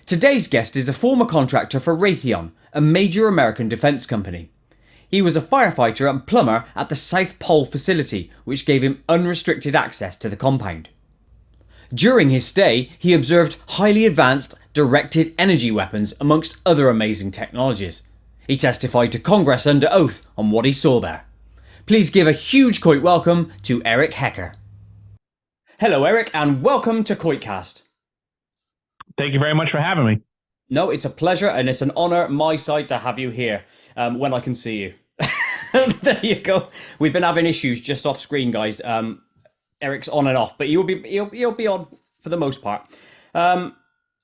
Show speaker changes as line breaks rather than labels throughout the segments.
Today's guest is a former contractor for Raytheon, a major American defence company. He was a firefighter and plumber at the South Pole facility, which gave him unrestricted access to the compound. During his stay, he observed highly advanced directed energy weapons amongst other amazing technologies. He testified to Congress under oath on what he saw there. Please give a huge Koit welcome to Eric Hecker. Hello Eric, and welcome to KoitCast.
Thank you very much for having me.
No, it's a pleasure and it's an honour my side to have you here when I can see you. There you go. We've been having issues just off screen, guys. Eric's on and off, but he'll be on for the most part.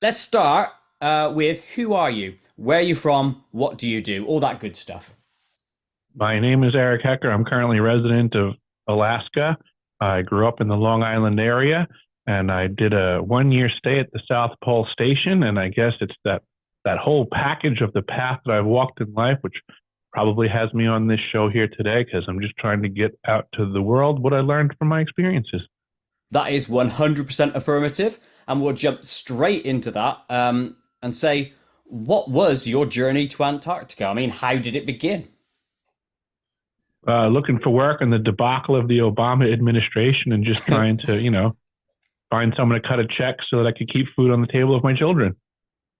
Let's start with who are you? Where are you from? What do you do? All that good stuff.
My name is Eric Hecker. I'm currently a resident of Alaska. I grew up in the Long Island area. And I did a 1-year stay at the South Pole Station, and I guess it's that whole package of the path that I've walked in life, which probably has me on this show here today, because I'm just trying to get out to the world what I learned from my experiences.
That is 100% affirmative, and we'll jump straight into that and say, what was your journey to Antarctica? I mean, how did it begin?
Looking for work in the debacle of the Obama administration and just trying to, find someone to cut a check so that I could keep food on the table of my children.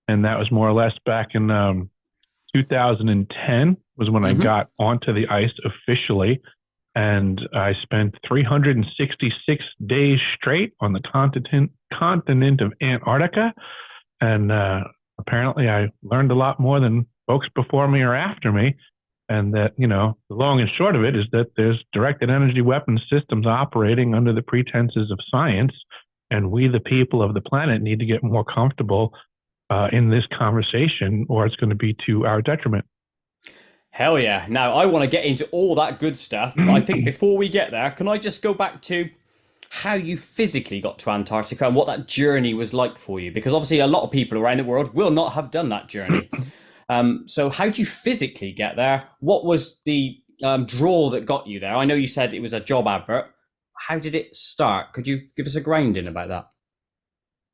And that was more or less back in 2010 was when I got onto the ice officially. And I spent 366 days straight on the continent of Antarctica. And apparently I learned a lot more than folks before me or after me. And that, the long and short of it is that there's directed energy weapon systems operating under the pretenses of science. And we, the people of the planet, need to get more comfortable in this conversation, or it's going to be to our detriment.
Hell yeah. Now, I want to get into all that good stuff. But I think before we get there, can I just go back to how you physically got to Antarctica and what that journey was like for you? Because obviously a lot of people around the world will not have done that journey. So how did you physically get there? What was the draw that got you there? I know you said it was a job advert. How did it start? Could you give us a grounding about that?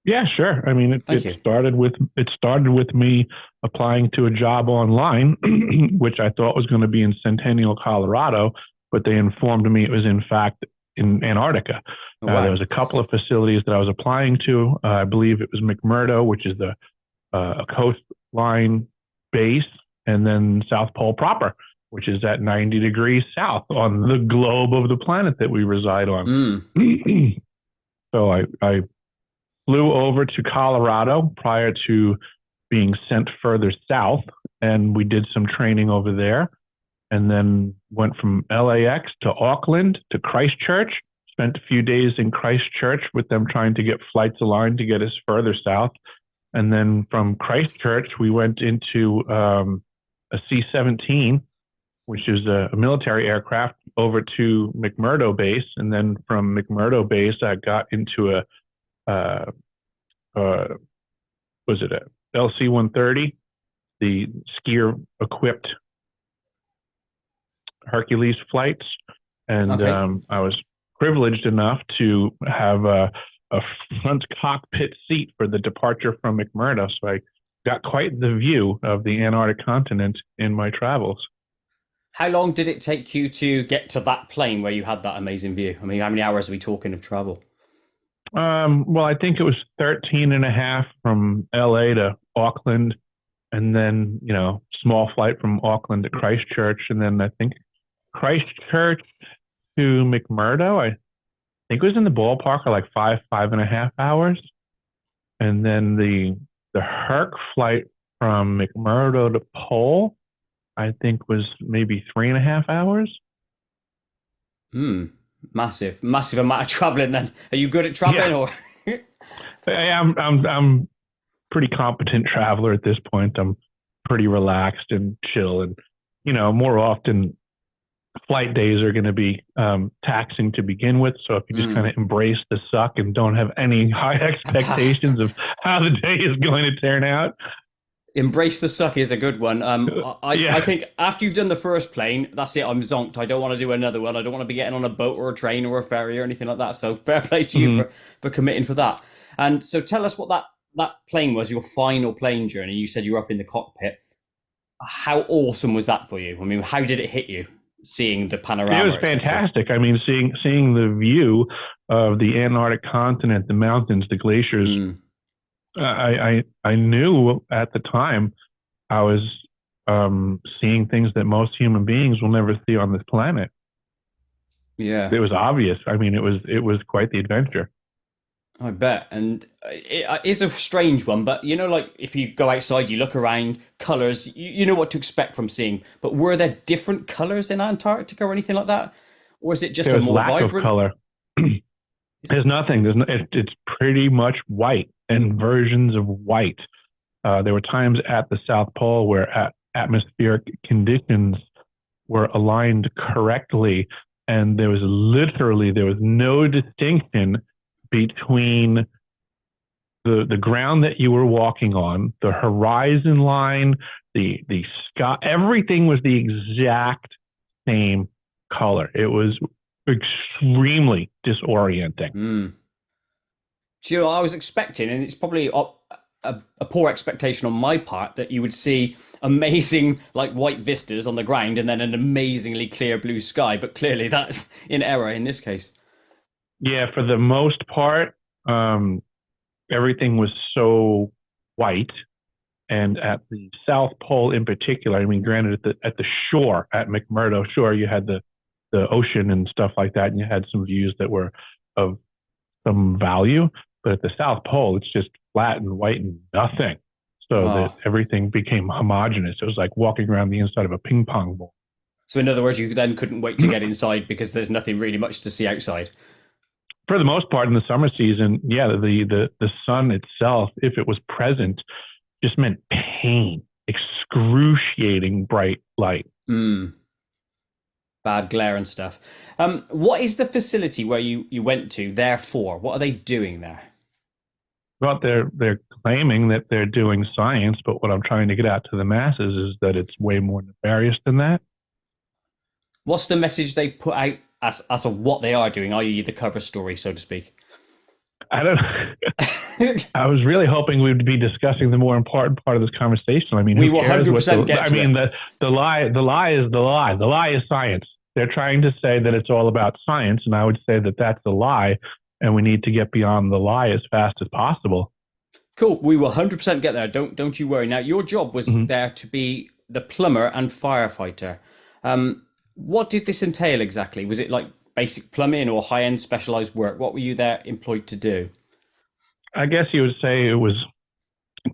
Yeah, sure. I mean, it started with me applying to a job online, which I thought was going to be in Centennial, Colorado, but they informed me it was in fact in Antarctica.
Oh, wow.
There was a couple of facilities that I was applying to. I believe it was McMurdo, which is the coastline base, and then South Pole proper, which is at 90 degrees south on the globe of the planet that we reside on. So I flew over to Colorado prior to being sent further south, and we did some training over there, and then went from LAX to Auckland to Christchurch, spent a few days in Christchurch with them trying to get flights aligned to get us further south. And then from Christchurch, we went into a C-17, which is a military aircraft, over to McMurdo base. And then from McMurdo base, I got into a LC-130, the skier-equipped Hercules flights. And I was privileged enough to have a front cockpit seat for the departure from McMurdo. So I got quite the view of the Antarctic continent in my travels.
How long did it take you to get to that plane where you had that amazing view? I mean, how many hours are we talking of travel?
Well, I think it was 13 and a half from LA to Auckland, and then, small flight from Auckland to Christchurch. And then I think Christchurch to McMurdo, I think it was in the ballpark of like 5.5 hours. And then the Herc flight from McMurdo to Pole, I think was maybe 3.5 hours.
Massive amount of traveling then. Are you good at traveling?
Yeah.
Or
I'm pretty competent traveler at this point. I'm pretty relaxed and chill, and more often flight days are going to be taxing to begin with. So if you just kind of embrace the suck and don't have any high expectations of how the day is going to turn out,
Embrace the suck is a good one. I
Yeah.
think after you've done the first plane, that's it. I'm zonked. I don't want to do another one. I don't want to be getting on a boat or a train or a ferry or anything like that. So fair play to you
Mhm.
for committing for that. And so tell us what that plane was, your final plane journey. You said you were up in the cockpit. How awesome was that for you? I mean, how did it hit you, seeing the
It was
panorama, etc.?
fantastic. I mean, seeing the view of the Antarctic continent, the mountains, the glaciers.
Mm,
I knew at the time I was seeing things that most human beings will never see on this planet.
yeah.
It was obvious. I mean, it was quite the adventure.
I bet. And it is a strange one, but you know, like if you go outside, you look around, colors, you know what to expect from seeing. But were there different colors in Antarctica or anything like that? Or is it just
There
a
was
more
lack of
vibrant?
color.
Is it?
There's nothing. It's pretty much white and versions of white. There were times at the South Pole where atmospheric conditions were aligned correctly, and there was no distinction between the ground that you were walking on, the horizon line, the sky. Everything was the exact same color. It was extremely disorienting.
Mm. Do you know, I was expecting, and it's probably a poor expectation on my part that you would see amazing like white vistas on the ground and then an amazingly clear blue sky. But clearly that's in error in this case.
Yeah, for the most part, um, everything was so white. And at the South Pole in particular, I mean, granted, at the shore, at McMurdo Shore, you had the ocean and stuff like that, and you had some views that were of some value. But at the South Pole, it's just flat and white and nothing. So that
Oh.
everything became homogeneous. It was like walking around the inside of a ping pong ball.
So in other words, you then couldn't wait to get inside because there's nothing really much to see outside.
For the most part, in the summer season, yeah, the sun itself, if it was present, just meant pain, excruciating bright light.
Mm, bad glare and stuff. What is the facility where you went to there for? What are they doing there?
But they're claiming that they're doing science, but what I'm trying to get out to the masses is that it's way more nefarious than that.
What's the message they put out as of what they are doing, i.e., the cover story, so to speak?
I don't. I was really hoping we'd be discussing the more important part of this conversation. I mean,
We
who
will
cares what
100% get
I
to it.
mean, the lie. The lie is the lie. The lie is science. They're trying to say that it's all about science, and I would say that that's a lie, and we need to get beyond the lie as fast as possible.
Cool. We will 100% get there. Don't you worry. Now, your job was
Mm-hmm.
there to be the plumber and firefighter. What did this entail exactly? Was it like basic plumbing or high-end specialized work? What were you there employed to do?
I guess you would say it was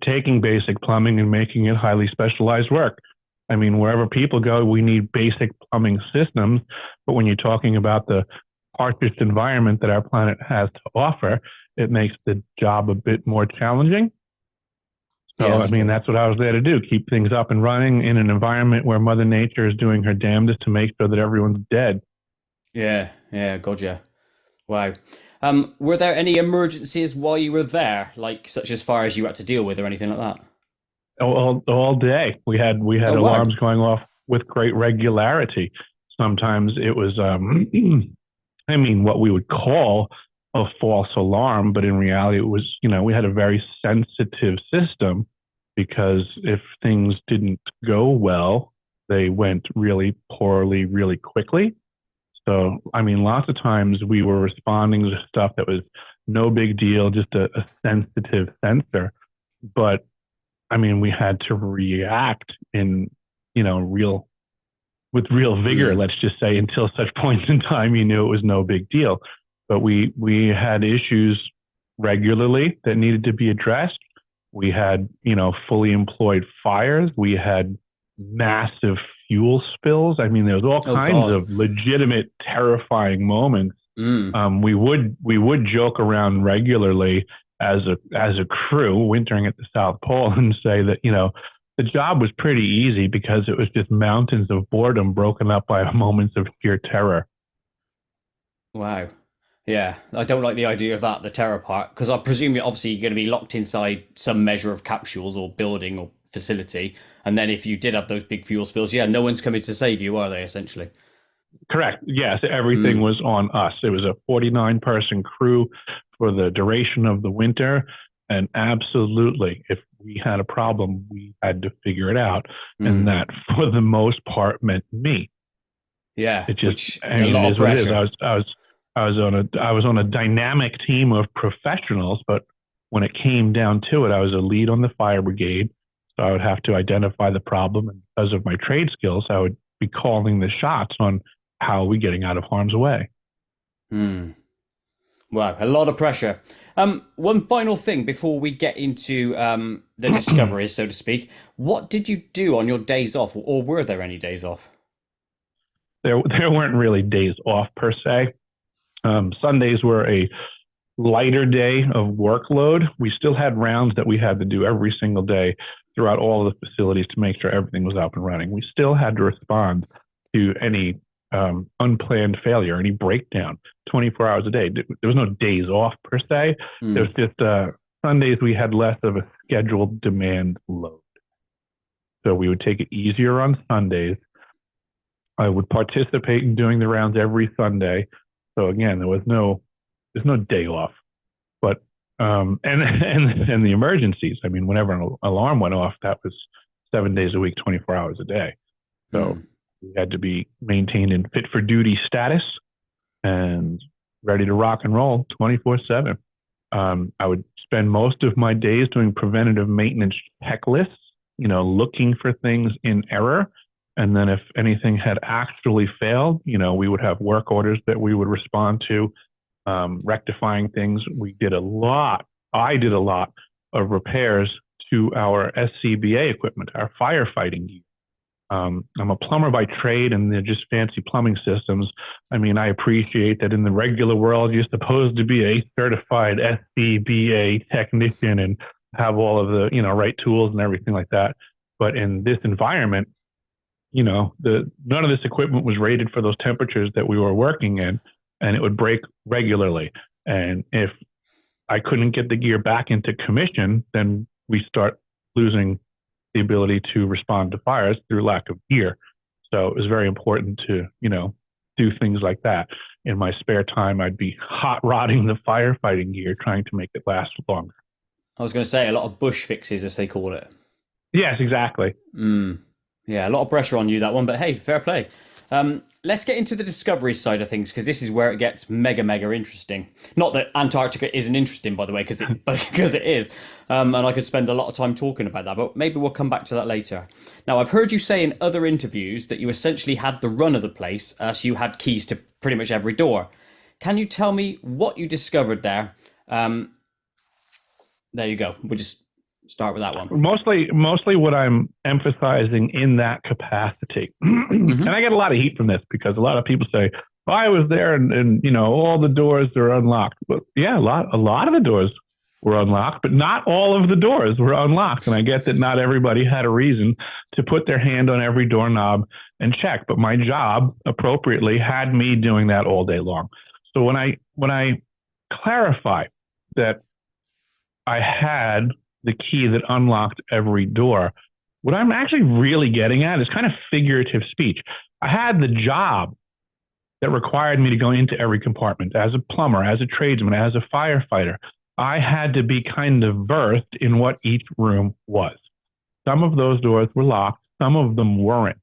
taking basic plumbing and making it highly specialized work. I mean, wherever people go, we need basic plumbing systems. But when you're talking about the harshest environment that our planet has to offer, it makes the job a bit more challenging.
Yeah,
So, I
that's
mean,
true.
that's what I was there to do, keep things up and running in an environment where Mother Nature is doing her damnedest to make sure that everyone's dead.
Yeah, yeah, gotcha. Wow. Were there any emergencies while you were there, like such as fires you had to deal with or anything like that?
All day. We had
Oh, wow.
alarms going off with great regularity. Sometimes it was I mean, what we would call a false alarm, but in reality, it was, we had a very sensitive system because if things didn't go well, they went really poorly, really quickly. So, I mean, lots of times we were responding to stuff that was no big deal, just a sensitive sensor. But I mean, we had to react in, real with real vigor,
Mm,
let's just say, until such points in time you knew it was no big deal. But we had issues regularly that needed to be addressed. We had, fully employed fires. We had massive fuel spills. I mean, there was all
oh,
kinds
God.
of legitimate, terrifying moments.
Mm,
We would joke around regularly as a crew wintering at the South Pole and say that the job was pretty easy because it was just mountains of boredom broken up by moments of sheer terror.
wow. Yeah, I don't like the idea of that, the terror part, because I presume you're obviously going to be locked inside some measure of capsules or building or facility. And then if you did have those big fuel spills, yeah, no one's coming to save you, are they, essentially?
Correct. Yes, everything was on us. It was a 49-person crew for the duration of the winter. And absolutely, if we had a problem, we had to figure it out. And that, for the most part, meant me.
Yeah,
it just,
a lot of pressure.
I was on a dynamic team of professionals, but when it came down to it, I was a lead on the fire brigade. So I would have to identify the problem, and because of my trade skills, I would be calling the shots on how are we getting out of harm's way.
Wow, a lot of pressure. One final thing before we get into the discoveries, so to speak. What did you do on your days off, or were there any days off?
There weren't really days off per se. Sundays were a lighter day of workload. We still had rounds that we had to do every single day throughout all of the facilities to make sure everything was up and running. We still had to respond to any unplanned failure, any breakdown, 24 hours a day. There was no days off per se. There was just Sundays we had less of a scheduled demand load. So we would take it easier on Sundays. I would participate in doing the rounds every Sunday. So again, there's no day off. But and the emergencies. I mean, whenever an alarm went off, that was 7 days a week, 24 hours a day. So we had to be maintained in fit for duty status and ready to rock and roll 24/7. I would spend most of my days doing preventative maintenance checklists, looking for things in error. And then if anything had actually failed, we would have work orders that we would respond to, rectifying things. I did a lot of repairs to our SCBA equipment, our firefighting gear. I'm a plumber by trade, and they're just fancy plumbing systems. I mean, I appreciate that in the regular world, you're supposed to be a certified SCBA technician and have all of the, right tools and everything like that. But in this environment, none of this equipment was rated for those temperatures that we were working in, and it would break regularly. And if I couldn't get the gear back into commission, then we start losing the ability to respond to fires through lack of gear. So it was very important to, do things like that. In my spare time, I'd be hot rodding the firefighting gear, trying to make it last longer.
I was going to say a lot of bush fixes, as they call it.
Yes, exactly.
Yeah, a lot of pressure on you, that one, but hey, fair play. Let's get into the discovery side of things, because this is where it gets mega interesting. Not that Antarctica isn't interesting, by the way, because it is. And I could spend a lot of time talking about that, but maybe we'll come back to that later. Now, I've heard you say in other interviews that you essentially had the run of the place, so you had keys to pretty much every door. Can you tell me what you discovered there? There you go. We'll just start with that one.
Mostly what I'm emphasizing in that capacity. And I get a lot of heat from this because a lot of people say, oh, I was there and all the doors are unlocked. But yeah, a lot of the doors were unlocked, but not all of the doors were unlocked. And I get that not everybody had a reason to put their hand on every doorknob and check, but my job appropriately had me doing that all day long. So when I clarify that I had the key that unlocked every door, what I'm actually really getting at is kind of figurative speech. I had the job that required me to go into every compartment as a plumber, as a tradesman, as a firefighter. I had to be kind of versed in what each room was. Some of those doors were locked, some of them weren't.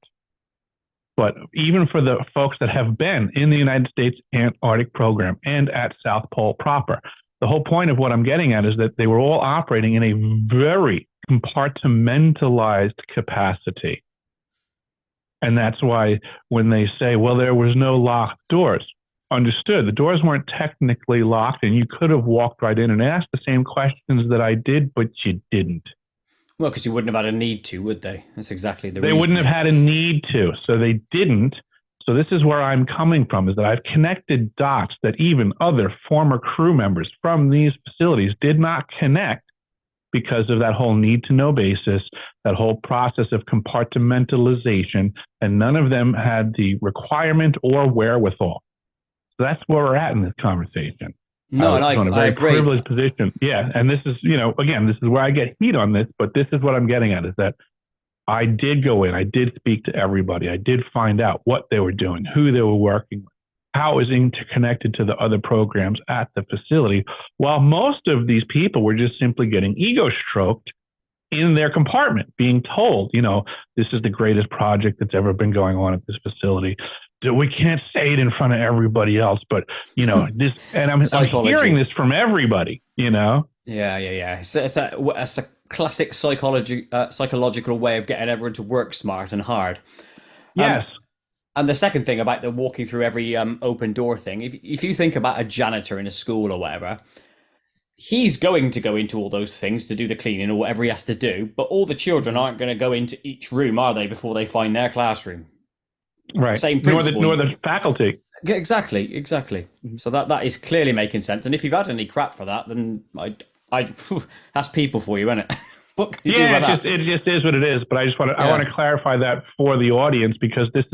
But even for the folks that have been in the United States Antarctic program and at South Pole proper, the whole point of what I'm getting at is that they were all operating in a very compartmentalized capacity. And that's why when they say, well, there was no locked doors, understood. The doors weren't technically locked, and you could have walked right in and asked the same questions that I did, but you didn't.
Well, because you wouldn't have had a need to, would they? That's exactly the reason.
They wouldn't have had a need to, so they didn't. So this is where I'm coming from, is that I've connected dots that even other former crew members from these facilities did not connect because of that whole need-to-know basis, that whole process of compartmentalization, and none of them had the requirement or wherewithal. So that's where we're at in this conversation.
No, and
was on a
I
very
agree.
privileged position. Yeah. And this is, again, this is where I get heat on this, but this is what I'm getting at is that I did go in, I did speak to everybody. I did find out what they were doing, who they were working with, how it was interconnected to the other programs at the facility, while most of these people were just simply getting ego stroked in their compartment, being told, this is the greatest project that's ever been going on at this facility. We can't say it in front of everybody else, but this, and I'm hearing
Psychology.
this from everybody.
Yeah. It's a classic psychological way of getting everyone to work smart and hard.
Yes,
And the second thing about the walking through every open door thing, if you think about a janitor in a school or whatever, he's going to go into all those things to do the cleaning or whatever he has to do, but all the children aren't going to go into each room, are they, before they find their classroom?
right.
Same
Nor the
principle.
nor the faculty.
Exactly. So that is clearly making sense. And if you've had any crap for that, then I that's people for you, isn't it? What can you do about that?
It just is what it is. But I want to clarify that for the audience because these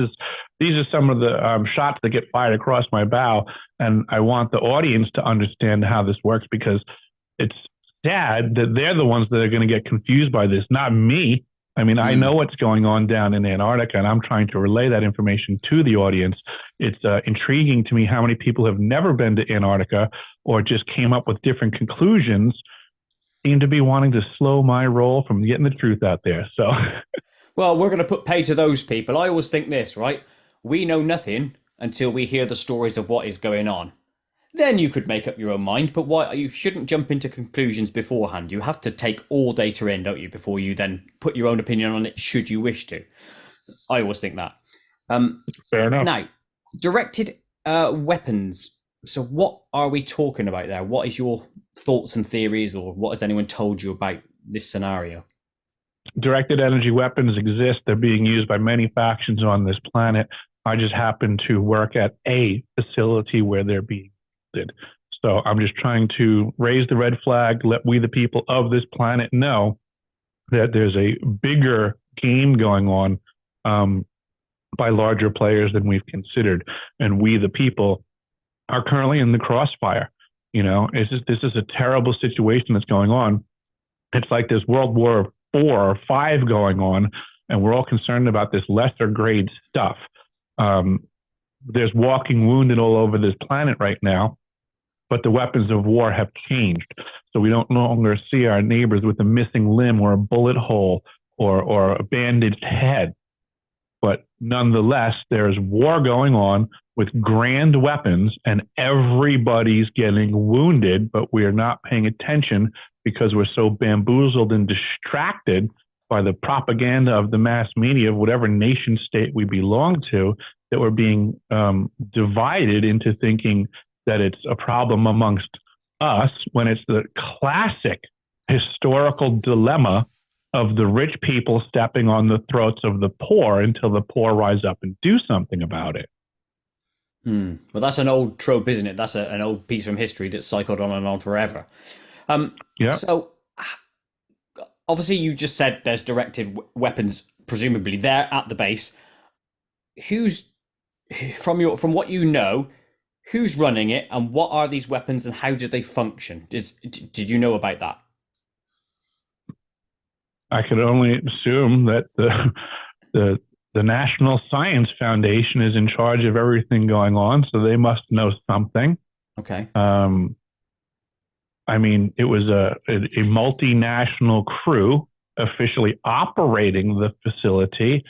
are some of the shots that get fired across my bow, and I want the audience to understand how this works because it's sad that they're the ones that are going to get confused by this, not me. I mean, I know what's going on down in Antarctica, and I'm trying to relay that information to the audience. It's intriguing to me how many people have never been to Antarctica or just came up with different conclusions seem to be wanting to slow my roll from getting the truth out there. So,
Well, we're going to put pay to those people. I always think this, right? We know nothing until we hear the stories of what is going on. Then you could make up your own mind, but why you shouldn't jump into conclusions beforehand. You have to take all data in, don't you, before you then put your own opinion on it should you wish to. I always think that.
fair enough.
Now, directed weapons. So what are we talking about there? What is your thoughts and theories, or what has anyone told you about this scenario?
Directed energy weapons exist. They're being used by many factions on this planet. I just happen to work at a facility where they're being used. So I'm just trying to raise the red flag, let we the people of this planet know that there's a bigger game going on by larger players than we've considered. And we the people are currently in the crossfire. This is a terrible situation that's going on. It's like there's World War IV or V going on, and we're all concerned about this lesser grade stuff. There's walking wounded all over this planet right now, but the weapons of war have changed. So we don't no longer see our neighbors with a missing limb or a bullet hole or a bandaged head. But nonetheless, there's war going on with grand weapons and everybody's getting wounded, but we are not paying attention because we're so bamboozled and distracted by the propaganda of the mass media of whatever nation state we belong to, that we're being divided into thinking that it's a problem amongst us when it's the classic historical dilemma of the rich people stepping on the throats of the poor until the poor rise up and do something about it.
Well, that's an old trope, isn't it? That's an old piece from history that's cycled on and on forever.
Yeah.
So, obviously, you just said there's directed weapons, presumably there at the base. Who's from what you know? Who's running it, and what are these weapons, and how do they function? Did you know about that?
I could only assume that the National Science Foundation is in charge of everything going on, so they must know something.
Okay.
I mean, it was a multinational crew officially operating the facility.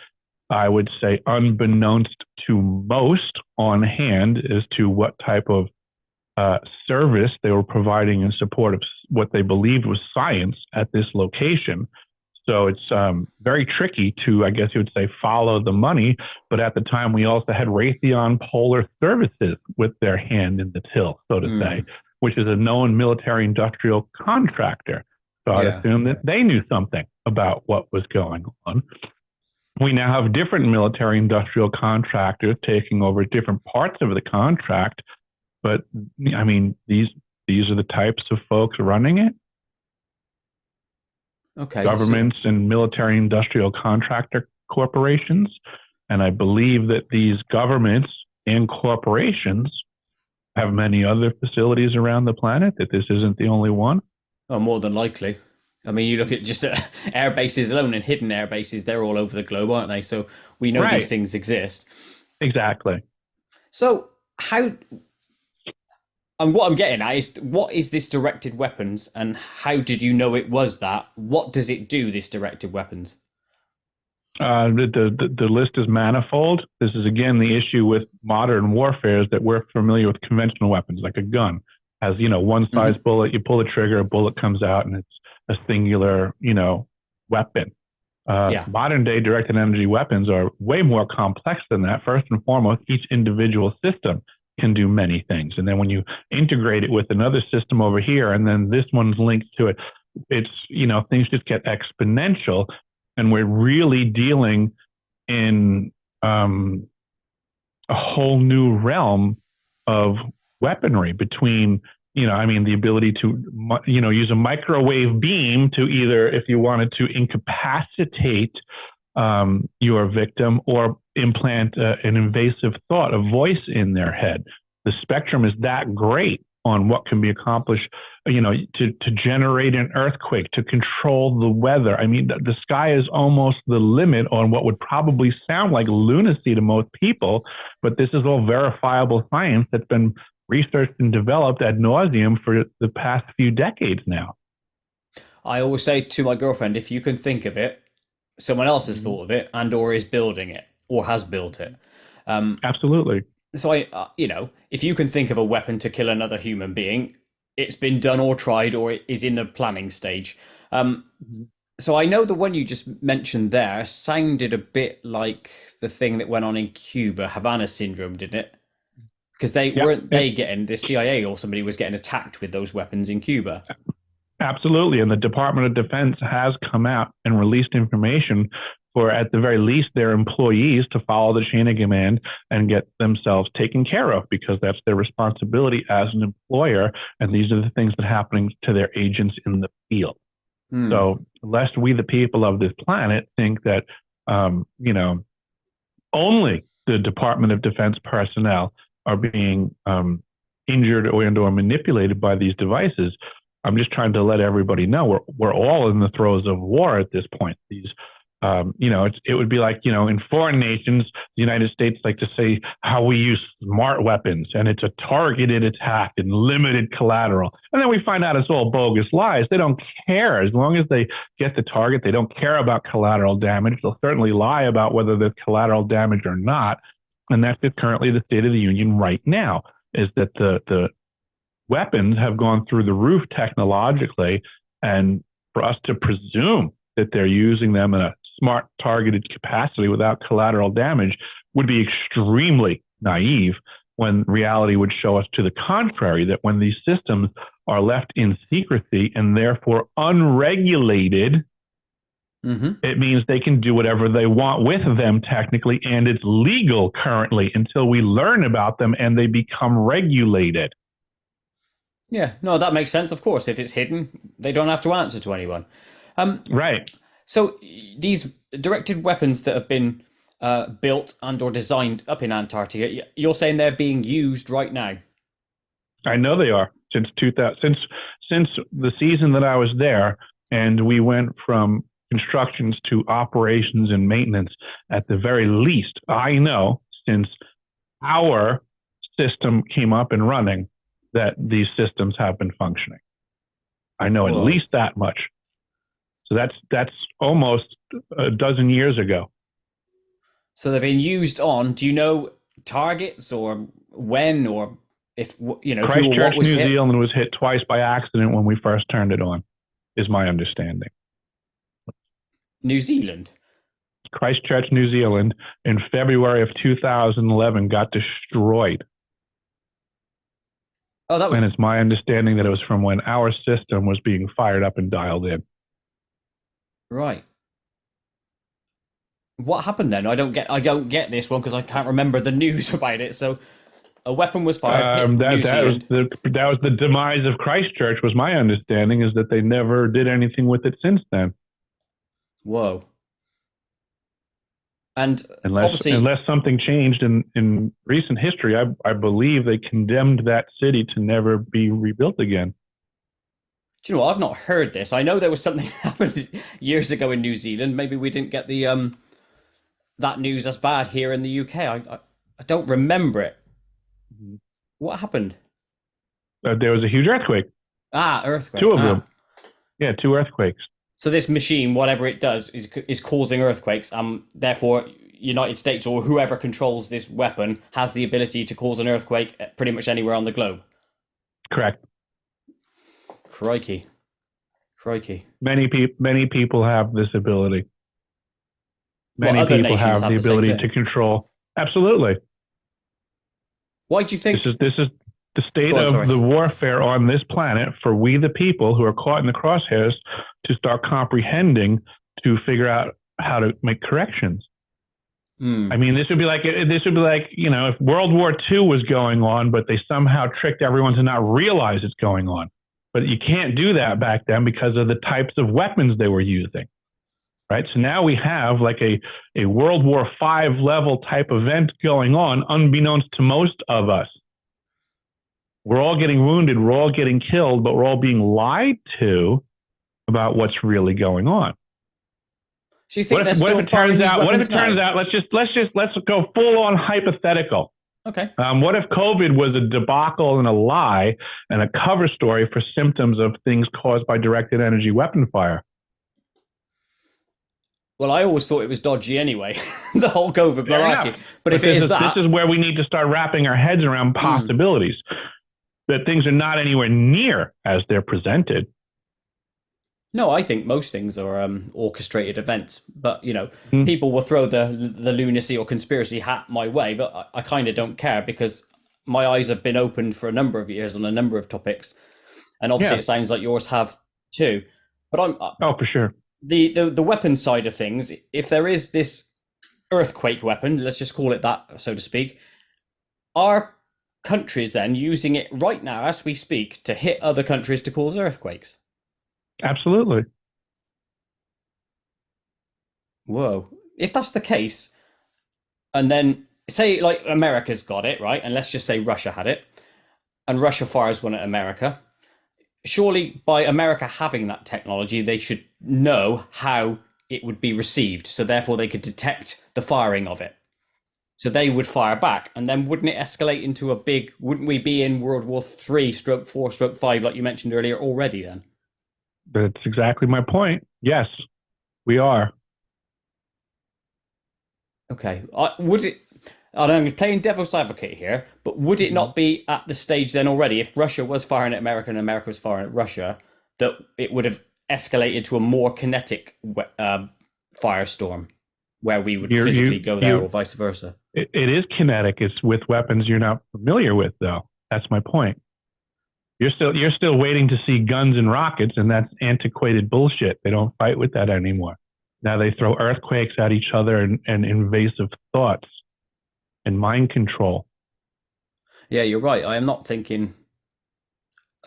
I would say, unbeknownst to most on hand as to what type of service they were providing in support of what they believed was science at this location. So it's very tricky to, I guess you would say, follow the money. But at the time, we also had Raytheon Polar Services with their hand in the till, so to say, which is a known military industrial contractor. So I'd assume that they knew something about what was going on. We now have different military industrial contractors taking over different parts of the contract. But I mean, these are the types of folks running it.
Okay.
Governments and military industrial contractor corporations. And I believe that these governments and corporations have many other facilities around the planet, that this isn't the only one.
Oh, more than likely. I mean, you look at just air bases alone and hidden air bases, they're all over the globe, aren't they? So we know these
Right.
things exist.
Exactly.
So, how, and what I'm getting at is what is this directed weapons and how did you know it was that? What does it do, this directed weapons?
The list is manifold. This is again the issue with modern warfare is that we're familiar with conventional weapons, like a gun has one size bullet. You pull the trigger, a bullet comes out, and it's a singular weapon.
Yeah.
Modern day directed energy weapons are way more complex than that. First and foremost, each individual system can do many things, and then when you integrate it with another system over here, and then this one's linked to it, it's things just get exponential. And we're really dealing in a whole new realm of weaponry between, the ability to, use a microwave beam to either, if you wanted to incapacitate your victim or implant an invasive thought, a voice in their head. The spectrum is that great on what can be accomplished, to generate an earthquake, to control the weather. I mean, the sky is almost the limit on what would probably sound like lunacy to most people, but this is all verifiable science that's been researched and developed ad nauseum for the past few decades now.
I always say to my girlfriend, if you can think of it, someone else has thought of it and or is building it or has built it.
Absolutely.
So if you can think of a weapon to kill another human being, it's been done or tried or it is in the planning stage. So I know the one you just mentioned there sounded a bit like the thing that went on in Cuba, Havana syndrome, didn't it? Because they getting, the CIA or somebody was getting attacked with those weapons in Cuba.
Absolutely. And the Department of Defense has come out and released information for, at the very least, their employees to follow the chain of command and get themselves taken care of, because that's their responsibility as an employer. And these are the things that are happening to their agents in the field. So lest we, the people of this planet, think that, only the Department of Defense personnel are being injured or manipulated by these devices. I'm just trying to let everybody know we're all in the throes of war at this point. These, it would be like, in foreign nations, the United States like to say how we use smart weapons and it's a targeted attack and limited collateral. And then we find out it's all bogus lies. They don't care. As long as they get the target, they don't care about collateral damage. They'll certainly lie about whether there's collateral damage or not. And that's just currently the state of the union right now, is that the weapons have gone through the roof technologically, and for us to presume that they're using them in a smart targeted capacity without collateral damage would be extremely naive, when reality would show us to the contrary, that when these systems are left in secrecy and therefore unregulated, it means they can do whatever they want with them technically, and it's legal currently until we learn about them and they become regulated.
Yeah, no, that makes sense. Of course, if it's hidden, they don't have to answer to anyone.
Right.
So these directed weapons that have been built and or designed up in Antarctica, you're saying they're being used right now?
I know they are. Since 2000, since the season that I was there, and we went from constructions to operations and maintenance, at the very least, I know since our system came up and running that these systems have been functioning. I know at least that much. So that's almost a dozen years ago.
So they've been used on, do you know targets or when, or if,
Christchurch,
what was
New
hit?
Zealand was hit twice by accident when we first turned it on, is my understanding.
New Zealand?
Christchurch, New Zealand, in February of 2011 got destroyed.
Oh, that was...
And it's my understanding that it was from when our system was being fired up and dialed in.
Right. What happened then? I don't get this one because I can't remember the news about it. So a weapon was fired.
That was the demise of Christchurch, was my understanding, is that they never did anything with it since then.
Whoa. And
Unless
obviously,
unless something changed in recent history, I believe they condemned that city to never be rebuilt again.
do you know what? I've not heard this. I know there was something happened years ago in New Zealand. Maybe we didn't get the that news as bad here in the UK. I don't remember it. What happened?
There was a huge earthquake,
Ah, earthquake.
two of
Ah,
them. Yeah, two earthquakes.
so this machine, whatever it does, is causing earthquakes. Therefore, United States or whoever controls this weapon has the ability to cause an earthquake pretty much anywhere on the globe.
Correct.
Crikey, crikey.
Many people have this ability.
Well,
Many
other
people
nations
have
have
the
the same
ability
thing.
to control. Absolutely.
Why do you think?
This is the state
Go on,
of
sorry.
the warfare on this planet for we the people who are caught in the crosshairs to start comprehending, to figure out how to make corrections. I mean, this would be like if World War II was going on, but they somehow tricked everyone to not realize it's going on. But you can't do that back then because of the types of weapons they were using. Right. So now we have like a World War V level type event going on, unbeknownst to most of us. We're all getting wounded, we're all getting killed, but we're all being lied to about what's really going on.
So you think they're still firing these weapons now?
Let's go full on hypothetical.
Okay.
What if COVID was a debacle and a lie and a cover story for symptoms of things caused by directed energy weapon fire?
Well, I always thought it was dodgy anyway, the whole COVID malarkey. But if it is that,
this is where we need to start wrapping our heads around possibilities. That things are not anywhere near as they're presented.
no, I think most things are orchestrated events. But people will throw the lunacy or conspiracy hat my way, but I kind of don't care because my eyes have been opened for a number of years on a number of topics, and obviously it sounds like yours have too. But I'm
for sure.
The weapon side of things. If there is this earthquake weapon, let's just call it that, so to speak, are countries then using it right now as we speak to hit other countries to cause earthquakes?
Absolutely.
Whoa. If that's the case, and then say like America's got it, right? And let's just say Russia had it, and Russia fires one at America. Surely by America having that technology, they should know how it would be received. So therefore they could detect the firing of it. So they would fire back, and then wouldn't it escalate into a big? Wouldn't we be in World War III, stroke 4, stroke 5, like you mentioned earlier already? Then
that's exactly my point. Yes, we are.
Okay, would it? And I'm playing devil's advocate here, but would it not be at the stage then already, if Russia was firing at America and America was firing at Russia, that it would have escalated to a more kinetic firestorm, where we would physically go there, or vice versa?
It is kinetic. It's with weapons you're not familiar with, though. That's my point. You're still waiting to see guns and rockets, and that's antiquated bullshit. They don't fight with that anymore. Now they throw earthquakes at each other and invasive thoughts and mind control.
Yeah, you're right. I am not thinking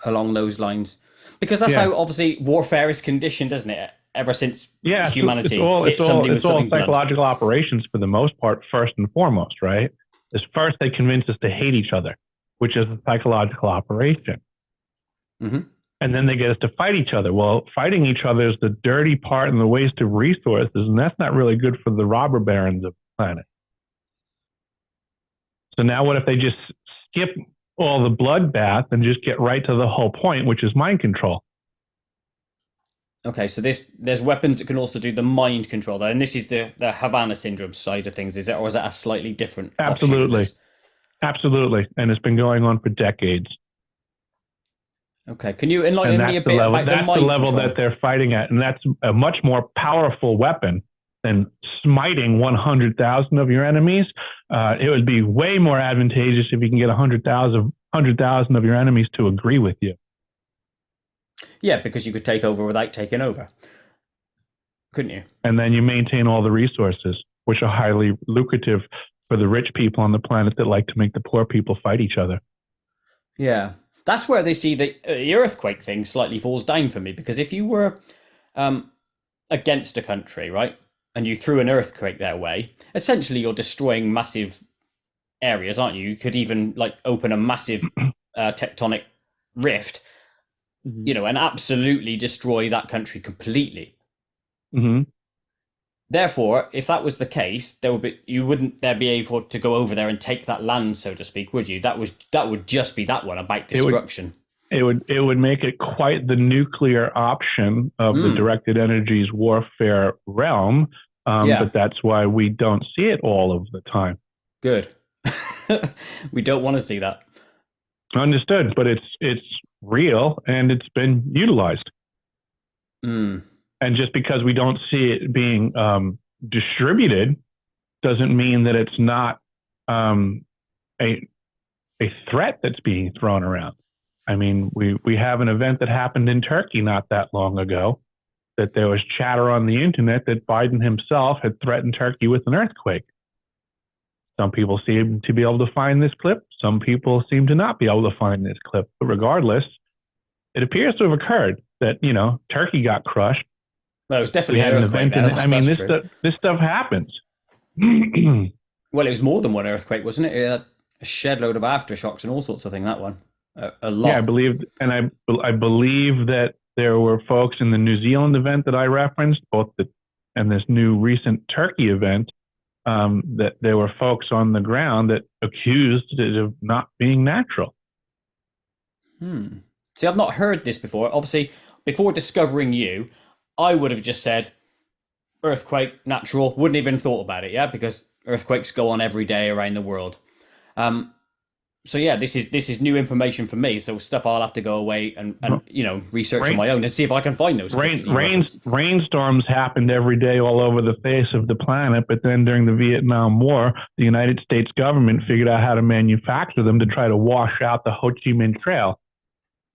along those lines, because that's how obviously warfare is conditioned, isn't it? Ever since humanity
it's all psychological operations for the most part, first and foremost, right? Is first they convince us to hate each other, which is a psychological operation.
Mm-hmm.
And then they get us to fight each other. Well, fighting each other is the dirty part and the waste of resources, and that's not really good for the robber barons of the planet. So now what if they just skip all the bloodbath and just get right to the whole point, which is mind control?
Okay, so there's weapons that can also do the mind control, though, and this is the Havana syndrome side of things, is it, or is that a slightly different?
Absolutely, and it's been going on for decades.
Okay, can you enlighten me a bit about the mind control?
That's the level that they're fighting at, and that's a much more powerful weapon than smiting 100,000 of your enemies. It would be way more advantageous if you can get 100,000 of your enemies to agree with you.
Yeah, because you could take over without taking over, couldn't you?
And then you maintain all the resources, which are highly lucrative for the rich people on the planet that like to make the poor people fight each other.
Yeah, that's where they see the earthquake thing slightly falls down for me, because if you were against a country, right, and you threw an earthquake their way, essentially you're destroying massive areas, aren't you? You could even like open a massive tectonic rift,
Mm-hmm.
you know, and absolutely destroy that country completely.
Mm-hmm.
Therefore, if that was the case, there would be you wouldn't there be able to go over there and take that land, so to speak, would you? That would just be that one about destruction.
It would make it quite the nuclear option of the directed energies warfare realm,
Yeah,
but that's why we don't see it all of the time.
good. We don't want to see that.
Understood, but it's real and it's been utilized.
Mm.
And just because we don't see it being distributed doesn't mean that it's not a threat that's being thrown around. I mean, we have an event that happened in Turkey not that long ago that there was chatter on the internet that Biden himself had threatened Turkey with an earthquake. Some people seem to be able to find this clip. Some people seem to not be able to find this clip. But regardless, it appears to have occurred that, Turkey got crushed.
Well, it was definitely
We had
an
an
earthquake.
event. This stuff happens.
Well, it was more than one earthquake, wasn't it? It had a shed load of aftershocks and all sorts of things. That one, a lot.
Yeah, I believe that there were folks in the New Zealand event that I referenced, and this new recent Turkey event, that there were folks on the ground that accused it of not being natural.
See, I've not heard this before. Obviously, before discovering you, I would have just said earthquake, natural. Wouldn't even thought about it, yeah, because earthquakes go on every day around the world. So yeah, this is new information for me. So stuff I'll have to go away and research on my own and see if I can find those.
Rainstorms happened every day all over the face of the planet, but then during the Vietnam War, the United States government figured out how to manufacture them to try to wash out the Ho Chi Minh Trail.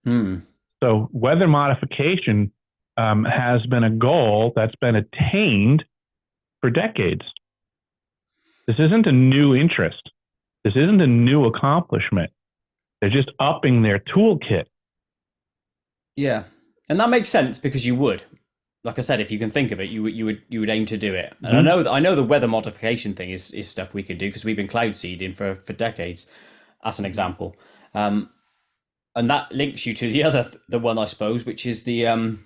So weather modification has been a goal that's been attained for decades. This isn't a new interest. This isn't a new accomplishment. They're just upping their toolkit.
Yeah, and that makes sense because you would, like I said, if you can think of it, you would aim to do it. And I know the weather modification thing is stuff we could do because we've been cloud seeding for decades, as an example. And that links you to the one I suppose, which is the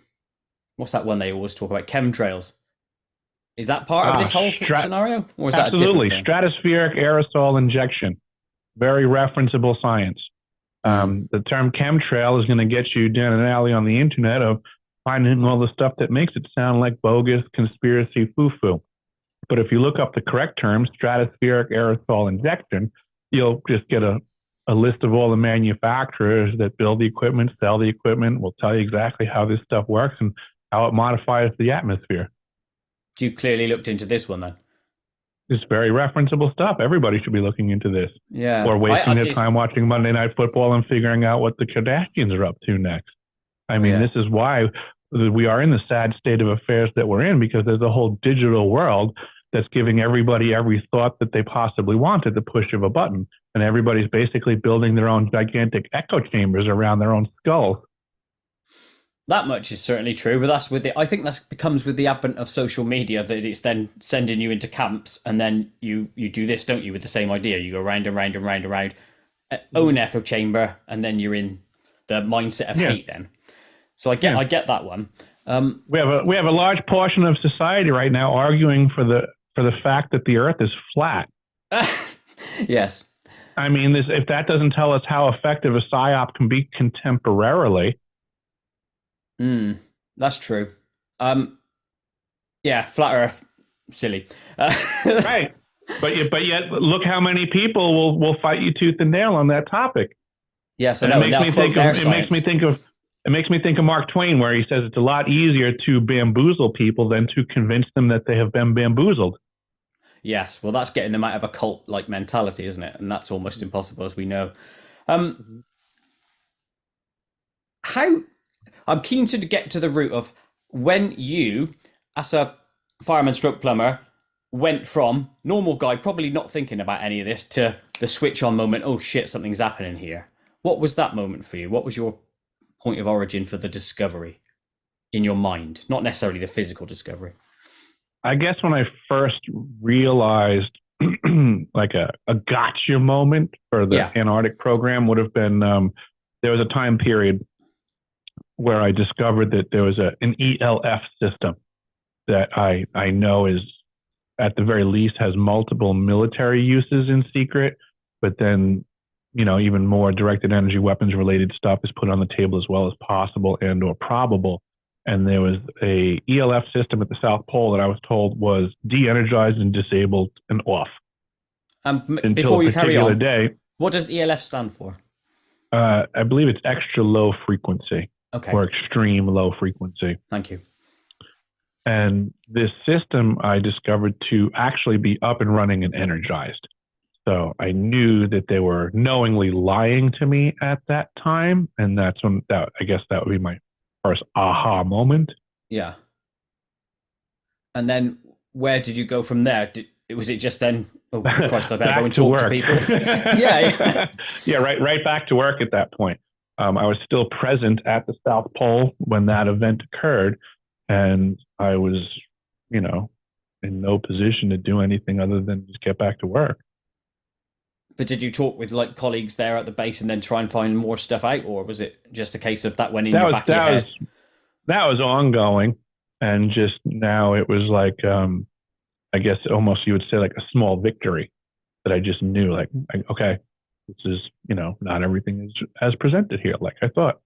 what's that one they always talk about? Chemtrails. Is that part of this whole scenario, or is that a different thing?
Stratospheric aerosol injection, very referenceable science. The term chemtrail is going to get you down an alley on the internet of finding all the stuff that makes it sound like bogus conspiracy foo-foo. But if you look up the correct term, stratospheric aerosol injection, you'll just get a list of all the manufacturers that build the equipment, sell the equipment, will tell you exactly how this stuff works and how it modifies the atmosphere.
You clearly looked into this one then.
It's very referenceable stuff. Everybody should be looking into this.
Yeah.
Or wasting their time watching Monday Night Football and figuring out what the Kardashians are up to next. I mean, This is why we are in the sad state of affairs that we're in, because there's a whole digital world that's giving everybody every thought that they possibly want at the push of a button. And everybody's basically building their own gigantic echo chambers around their own skulls.
That much is certainly true, but I think that comes with the advent of social media, that it's then sending you into camps, and then you do this, don't you, with the same idea. You go round and round and round and round, own echo chamber, and then you're in the mindset of hate then. So I get that one.
We have a large portion of society right now arguing for the fact that the earth is flat.
Yes.
I mean, if that doesn't tell us how effective a psyop can be contemporarily.
That's true. Yeah, flat Earth, silly.
Right, but yet, look how many people will fight you tooth and nail on that topic.
Yes,
it makes me think of Mark Twain, where he says it's a lot easier to bamboozle people than to convince them that they have been bamboozled.
Yes, well, that's getting them out of a cult-like mentality, isn't it? And that's almost impossible, as we know. I'm keen to get to the root of when you, as a fireman stroke plumber, went from normal guy, probably not thinking about any of this, to the switch on moment, oh shit, something's happening here. What was that moment for you? What was your point of origin for the discovery in your mind? Not necessarily the physical discovery.
I guess when I first realized like a gotcha moment for the
Yeah.
Antarctic program would have been there was a time period where I discovered that there was an E.L.F system that I know is at the very least has multiple military uses in secret, but then even more directed energy weapons related stuff is put on the table as well as possible and or probable. And there was a E.L.F system at the South Pole that I was told was de-energized and disabled and off until
Before
a
you carry
particular
on,
day.
what does E.L.F stand for?
I believe it's extra low frequency
Okay.
or extreme low frequency.
Thank you.
And this system I discovered to actually be up and running and energized. So I knew that they were knowingly lying to me at that time. And that's when I guess that would be my first aha moment.
Yeah. And then where did you go from there? Was it just then, oh Christ, I better go and talk to people? Yeah.
Yeah, right back to work at that point. I was still present at the South Pole when that event occurred. And I was, in no position to do anything other than just get back to work.
But did you talk with like colleagues there at the base and then try and find more stuff out, or was it just a case of that went in your back of your head?
That was ongoing, and just now it was like, I guess almost you would say like a small victory that I just knew, like, okay, this is not everything is as presented here, like I thought.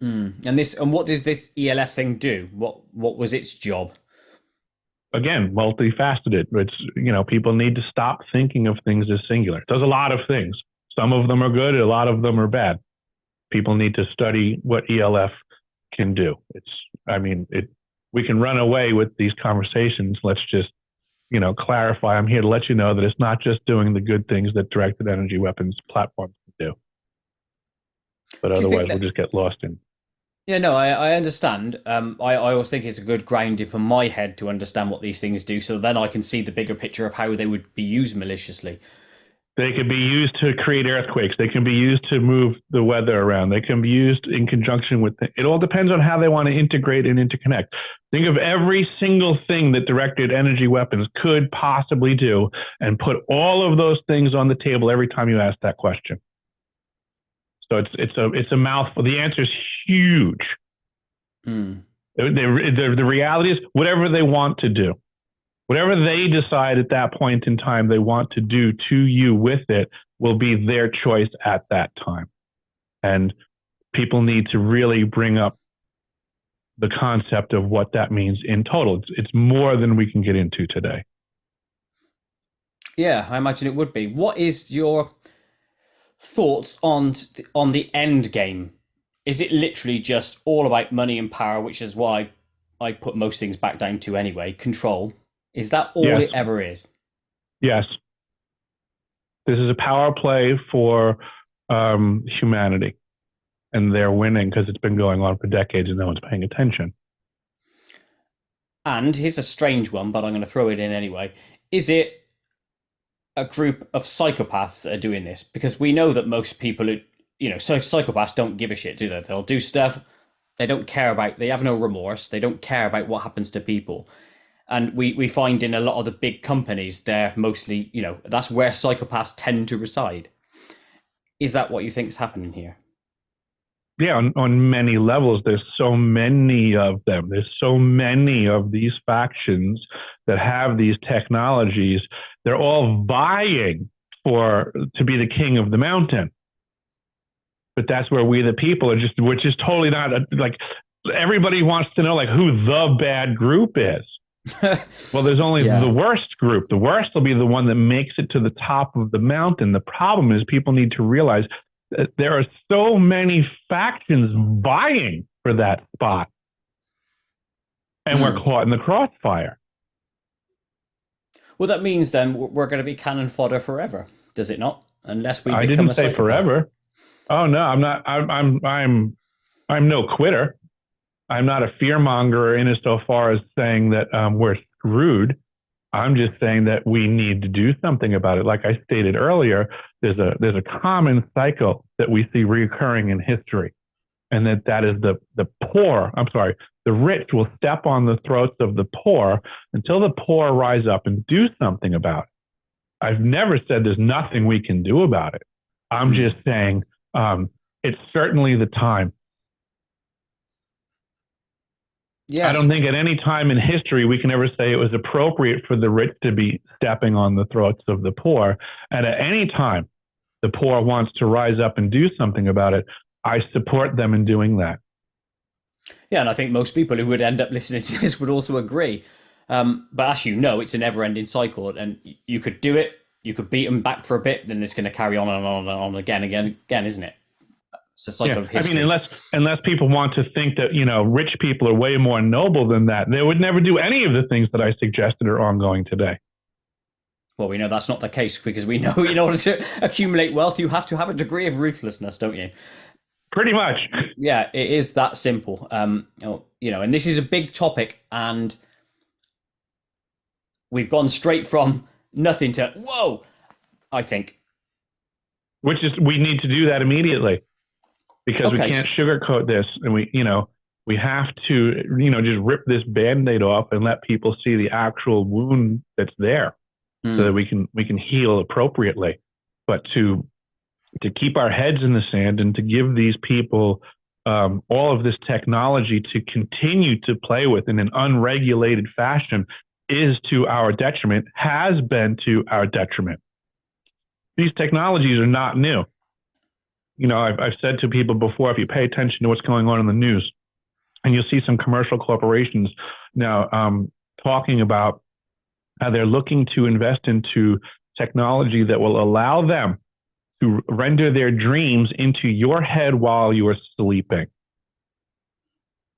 And what does this E.L.F thing do? What was its job?
Again, multifaceted. It's, people need to stop thinking of things as singular. It does a lot of things. Some of them are good, a lot of them are bad. People need to study what E.L.F can do. We can run away with these conversations. Let's just, clarify. I'm here to let you know that it's not just doing the good things that directed energy weapons platforms can do. But otherwise, we'll just get lost in.
Yeah, no, I understand. I always think it's a good grounding for my head to understand what these things do, so then I can see the bigger picture of how they would be used maliciously.
They can be used to create earthquakes. They can be used to move the weather around. They can be used in conjunction with it all depends on how they want to integrate and interconnect. Think of every single thing that directed energy weapons could possibly do and put all of those things on the table every time you ask that question. So it's a mouthful. The answer is huge. The reality is whatever they want to do, whatever they decide at that point in time they want to do to you with it will be their choice at that time. And people need to really bring up the concept of what that means in total. It's more than we can get into today.
Yeah, I imagine it would be. What is your thoughts on the end game? Is it literally just all about money and power, which is why I put most things back down to anyway, control? Is that all it ever is?
Yes. This is a power play for humanity, and they're winning because it's been going on for decades and no one's paying attention.
And here's a strange one, but I'm going to throw it in anyway. Is it a group of psychopaths that are doing this? Because we know that most people who, psychopaths don't give a shit, do they? They'll do stuff. They don't care about, they have no remorse. They don't care about what happens to people. And we find in a lot of the big companies, they're mostly, that's where psychopaths tend to reside. Is that what you think is happening here?
Yeah, on many levels. There's so many of them. There's so many of these factions that have these technologies. They're all vying to be the king of the mountain. But that's where we, the people, which is totally not like everybody wants to know like who the bad group is. Well, there's only the worst group. The worst will be the one that makes it to the top of the mountain. The problem is people need to realize that there are so many factions vying for that spot. And we're caught in the crossfire.
Well, that means then we're going to be cannon fodder forever, does it not? Unless we become
I didn't
a
say
psychopath.
forever. Oh no, I'm not. I'm no quitter. I'm not a fearmonger in as so far as saying that we're screwed. I'm just saying that we need to do something about it. Like I stated earlier, there's a common cycle that we see reoccurring in history, and that is the the rich will step on the throats of the poor until the poor rise up and do something about it. I've never said there's nothing we can do about it. I'm just saying it's certainly the time. Yes. I don't think at any time in history we can ever say it was appropriate for the rich to be stepping on the throats of the poor. And at any time the poor wants to rise up and do something about it, I support them in doing that.
Yeah, and I think most people who would end up listening to this would also agree. But as you know, it's a never-ending cycle, and you could do it, you could beat them back for a bit, then it's going to carry on and on and on again, isn't it? It's a cycle of history.
I mean, unless people want to think that, rich people are way more noble than that, they would never do any of the things that I suggested are ongoing today.
Well, we know that's not the case, because we know in order to accumulate wealth, you have to have a degree of ruthlessness, don't you?
Pretty much.
Yeah, it is that simple. And this is a big topic, and we've gone straight from nothing to whoa, I think.
We need to do that immediately, because we can't sugarcoat this, and we have to, just rip this Band-Aid off and let people see the actual wound that's there, so that we can heal appropriately. But to keep our heads in the sand and to give these people all of this technology to continue to play with in an unregulated fashion is to our detriment, has been to our detriment. These technologies are not new. I've said to people before, if you pay attention to what's going on in the news, and you'll see some commercial corporations now talking about how they're looking to invest into technology that will allow them to render their dreams into your head while you are sleeping.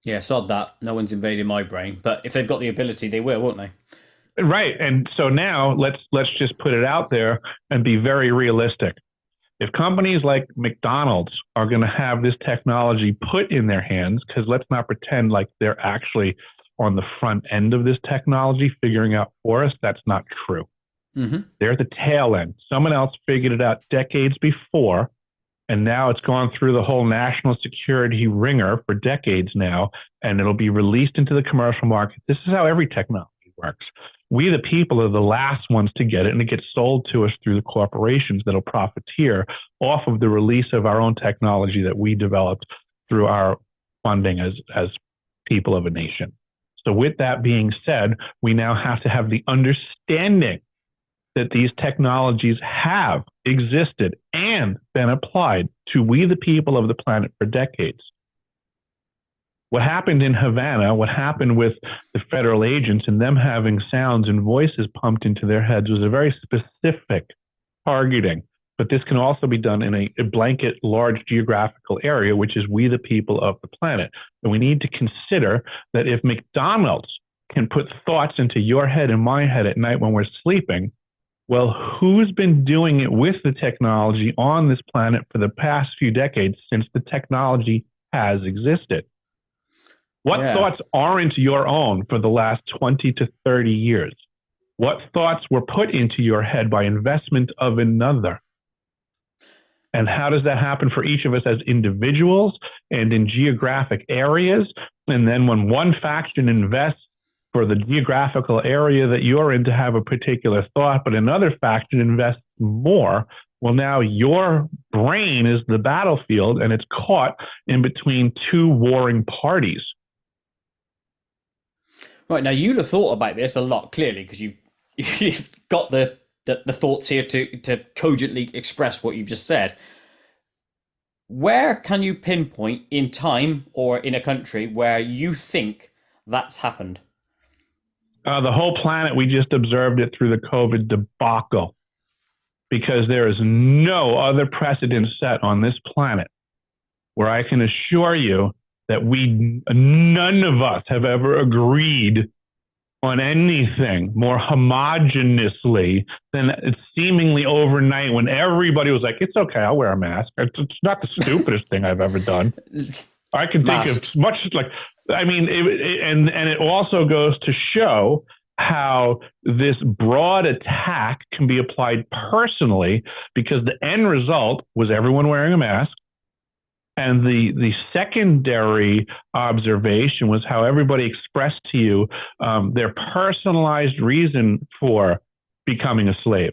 Yeah, sod that. No one's invading my brain. But if they've got the ability, they will, won't they?
Right. And so now let's just put it out there and be very realistic. If companies like McDonald's are going to have this technology put in their hands, because let's not pretend like they're actually on the front end of this technology figuring out for us, that's not true. Mm-hmm. They're at the tail end. Someone else figured it out decades before, and now it's gone through the whole national security ringer for decades now, and it'll be released into the commercial market. This is how every technology works. We, the people, are the last ones to get it, and it gets sold to us through the corporations that'll profiteer off of the release of our own technology that we developed through our funding as people of a nation. So with that being said, we now have to have the understanding that these technologies have existed and been applied to we, the people of the planet, for decades. What happened in Havana, what happened with the federal agents and them having sounds and voices pumped into their heads was a very specific targeting. But this can also be done in a blanket, large geographical area, which is we, the people of the planet. And we need to consider that if McDonald's can put thoughts into your head and my head at night when we're sleeping, well, who's been doing it with the technology on this planet for the past few decades since the technology has existed? What thoughts aren't your own for the last 20 to 30 years? What thoughts were put into your head by investment of another? And how does that happen for each of us as individuals and in geographic areas? And then when one faction invests for the geographical area that you're in to have a particular thought, but another faction invests more, well, now your brain is the battlefield and it's caught in between two warring parties.
Right, now you'll have thought about this a lot, clearly, because you've got the thoughts here to cogently express what you've just said. Where can you pinpoint in time or in a country where you think that's happened?
The whole planet, we just observed it through the COVID debacle, because there is no other precedent set on this planet where I can assure you that none of us have ever agreed on anything more homogeneously than seemingly overnight when everybody was like, it's okay, I'll wear a mask. It's not the stupidest thing I've ever done. I can think of much like, I mean, and it also goes to show how this broad attack can be applied personally, because the end result was everyone wearing a mask. And the secondary observation was how everybody expressed to you their personalized reason for becoming a slave.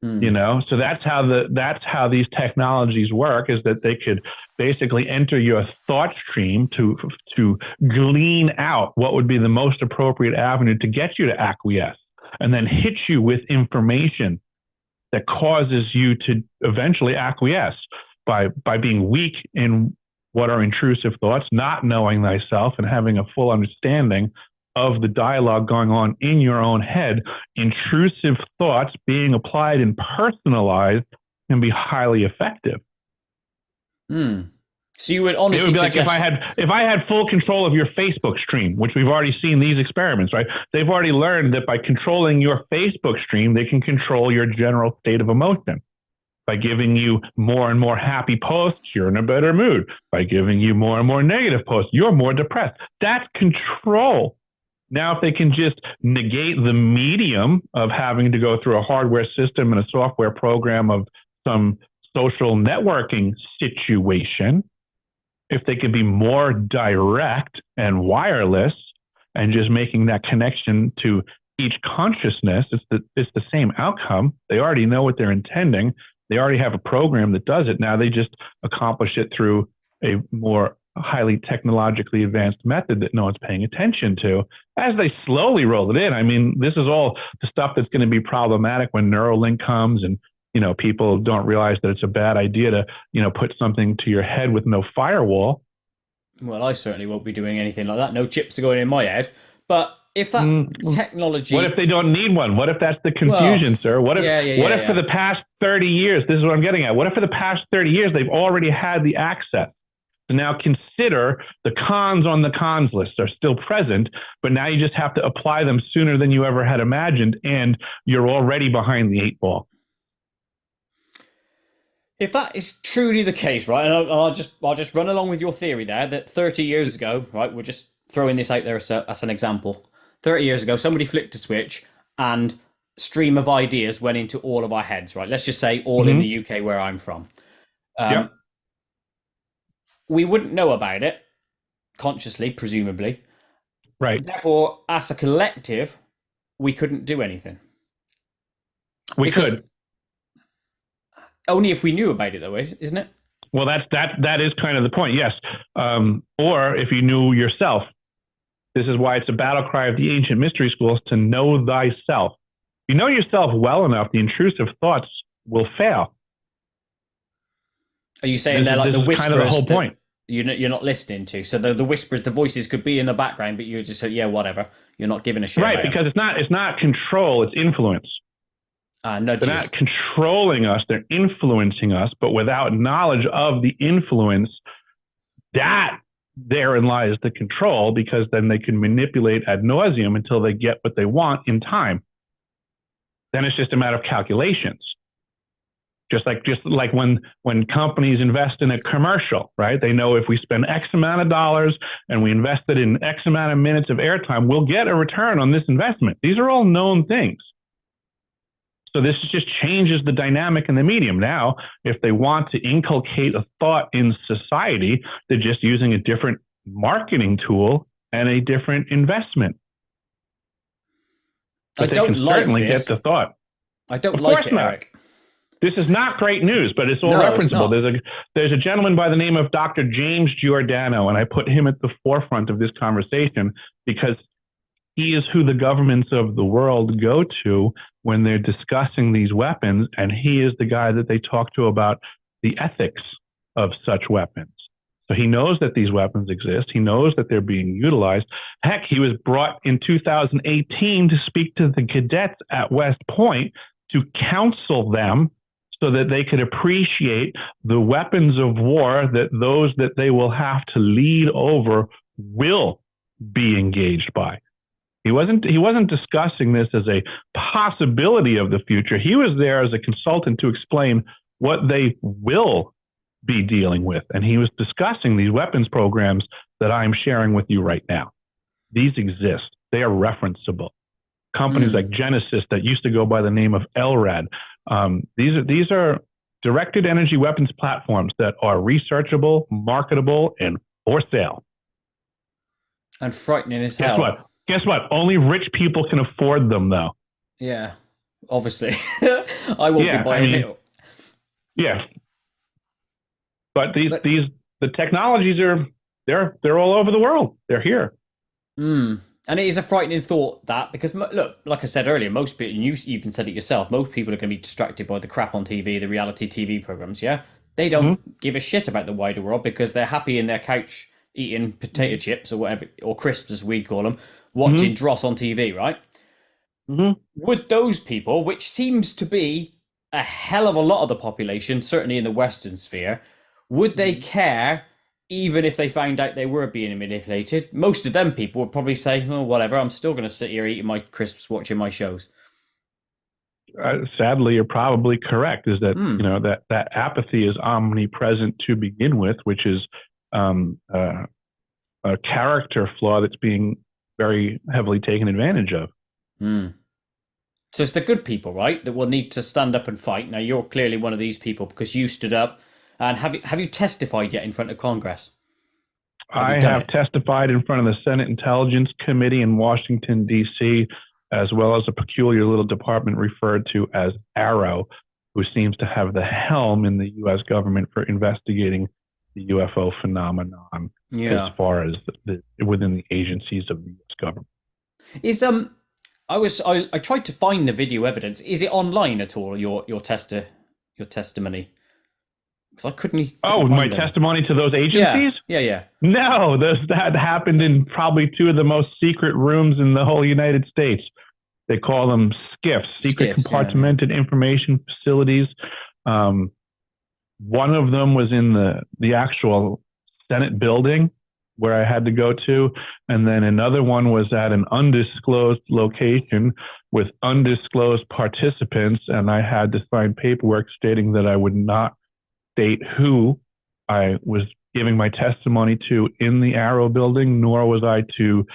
You know, so that's how these technologies work, is that they could basically enter your thought stream to glean out what would be the most appropriate avenue to get you to acquiesce, and then hit you with information that causes you to eventually acquiesce by being weak in what are intrusive thoughts, not knowing thyself, and having a full understanding of the dialogue going on in your own head. Intrusive thoughts being applied and personalized can be highly effective.
So you would honestly
it would be
suggest...
like if I had full control of your Facebook stream, which we've already seen these experiments, right? They've already learned that by controlling your Facebook stream, they can control your general state of emotion. By giving you more and more happy posts, you're in a better mood. By giving you more and more negative posts, you're more depressed. That's control. Now, if they can just negate the medium of having to go through a hardware system and a software program of some social networking situation, if they could be more direct and wireless and just making that connection to each consciousness, it's the same outcome. They already know what they're intending. They already have a program that does it. Now they just accomplish it through a more highly technologically advanced method that no one's paying attention to as they slowly roll it in. I mean, this is all the stuff that's going to be problematic when Neuralink comes and, you know, people don't realize that it's a bad idea to, you know, put something to your head with no firewall.
Well, I certainly won't be doing anything like that. No chips are going in my head. But if that technology...
What if they don't need one? What if that's the confusion, sir? What if for the past 30 years, this is what I'm getting at, what if for the past 30 years they've already had the access? So now consider the cons on the cons list are still present, but now you just have to apply them sooner than you ever had imagined, and you're already behind the 8 ball.
If that is truly the case, right, and I'll just run along with your theory there, that 30 years ago, right, we're just throwing this out there as an example. 30 years ago, somebody flicked a switch and stream of ideas went into all of our heads, right? Let's just say all in the UK where I'm from. We wouldn't know about it consciously, presumably.
Right.
Therefore, as a collective, we couldn't do anything.
We could.
Only if we knew about it, though, isn't it?
Well, that is kind of the point, yes. Or if you knew yourself. This is why it's a battle cry of the ancient mystery schools, to know thyself. If you know yourself well enough, the intrusive thoughts will fail.
Are you saying they're like the whispers?
Kind of the whole point.
You're not listening to. So the whispers, the voices could be in the background, but you just say, yeah, whatever. You're not giving a shit.
Right, because it's not control, it's influence. They're not controlling us, they're influencing us, but without knowledge of the influence, therein lies the control, because then they can manipulate ad nauseum until they get what they want in time. Then it's just a matter of calculations. Just like when companies invest in a commercial, right? They know if we spend X amount of dollars and we invest it in X amount of minutes of airtime, we'll get a return on this investment. These are all known things. So this just changes the dynamic in the medium. Now, if they want to inculcate a thought in society, they're just using a different marketing tool and a different investment. But they can certainly get the thought.
I don't like it, Eric.
This is not great news, but it's all referenceable. There's a gentleman by the name of Dr. James Giordano, and I put him at the forefront of this conversation because he is who the governments of the world go to when they're discussing these weapons, and he is the guy that they talk to about the ethics of such weapons. So he knows that these weapons exist. He knows that they're being utilized. Heck, he was brought in 2018 to speak to the cadets at West Point to counsel them so that they could appreciate the weapons of war that those that they will have to lead over will be engaged by. He wasn't discussing this as a possibility of the future. He was there as a consultant to explain what they will be dealing with. And he was discussing these weapons programs that I'm sharing with you right now. These exist. They are referenceable. Companies like Genesis that used to go by the name of LRAD. These are directed energy weapons platforms that are researchable, marketable, and for sale.
And frightening as
Guess
hell.
what? Guess what? Only rich people can afford them, though.
Yeah, obviously. I won't be buying it.
Yeah. But the technologies they're all over the world. They're here.
And it is a frightening thought that, because look, like I said earlier, most people, and you even said it yourself, most people are going to be distracted by the crap on TV, the reality TV programs. Yeah, they don't give a shit about the wider world because they're happy in their couch eating potato chips or whatever, or crisps as we call them, watching dross on TV. Right? Would those people, which seems to be a hell of a lot of the population, certainly in the Western sphere, would they care even if they found out they were being manipulated? Most of them people would probably say, oh, whatever, I'm still going to sit here eating my crisps, watching my shows.
Sadly, you're probably correct, is that, that apathy is omnipresent to begin with, which is a character flaw that's being very heavily taken advantage of.
So it's the good people, right, that will need to stand up and fight. Now, you're clearly one of these people because you stood up. And have you testified yet in front of Congress?
I have testified in front of the Senate Intelligence Committee in Washington, D.C., as well as a peculiar little department referred to as ARROW, who seems to have the helm in the U.S. government for investigating the UFO phenomenon as far as within the agencies of the U.S. government.
I tried to find the video evidence. Is it online at all? Your testimony? Because I couldn't
my testimony to those agencies?
Yeah.
No, that happened in probably two of the most secret rooms in the whole United States. They call them SCIFs, secret compartmented information facilities. One of them was in the actual Senate building where I had to go to, and then another one was at an undisclosed location with undisclosed participants, and I had to sign paperwork stating that I would not state who I was giving my testimony to in the ARROW building, nor was I to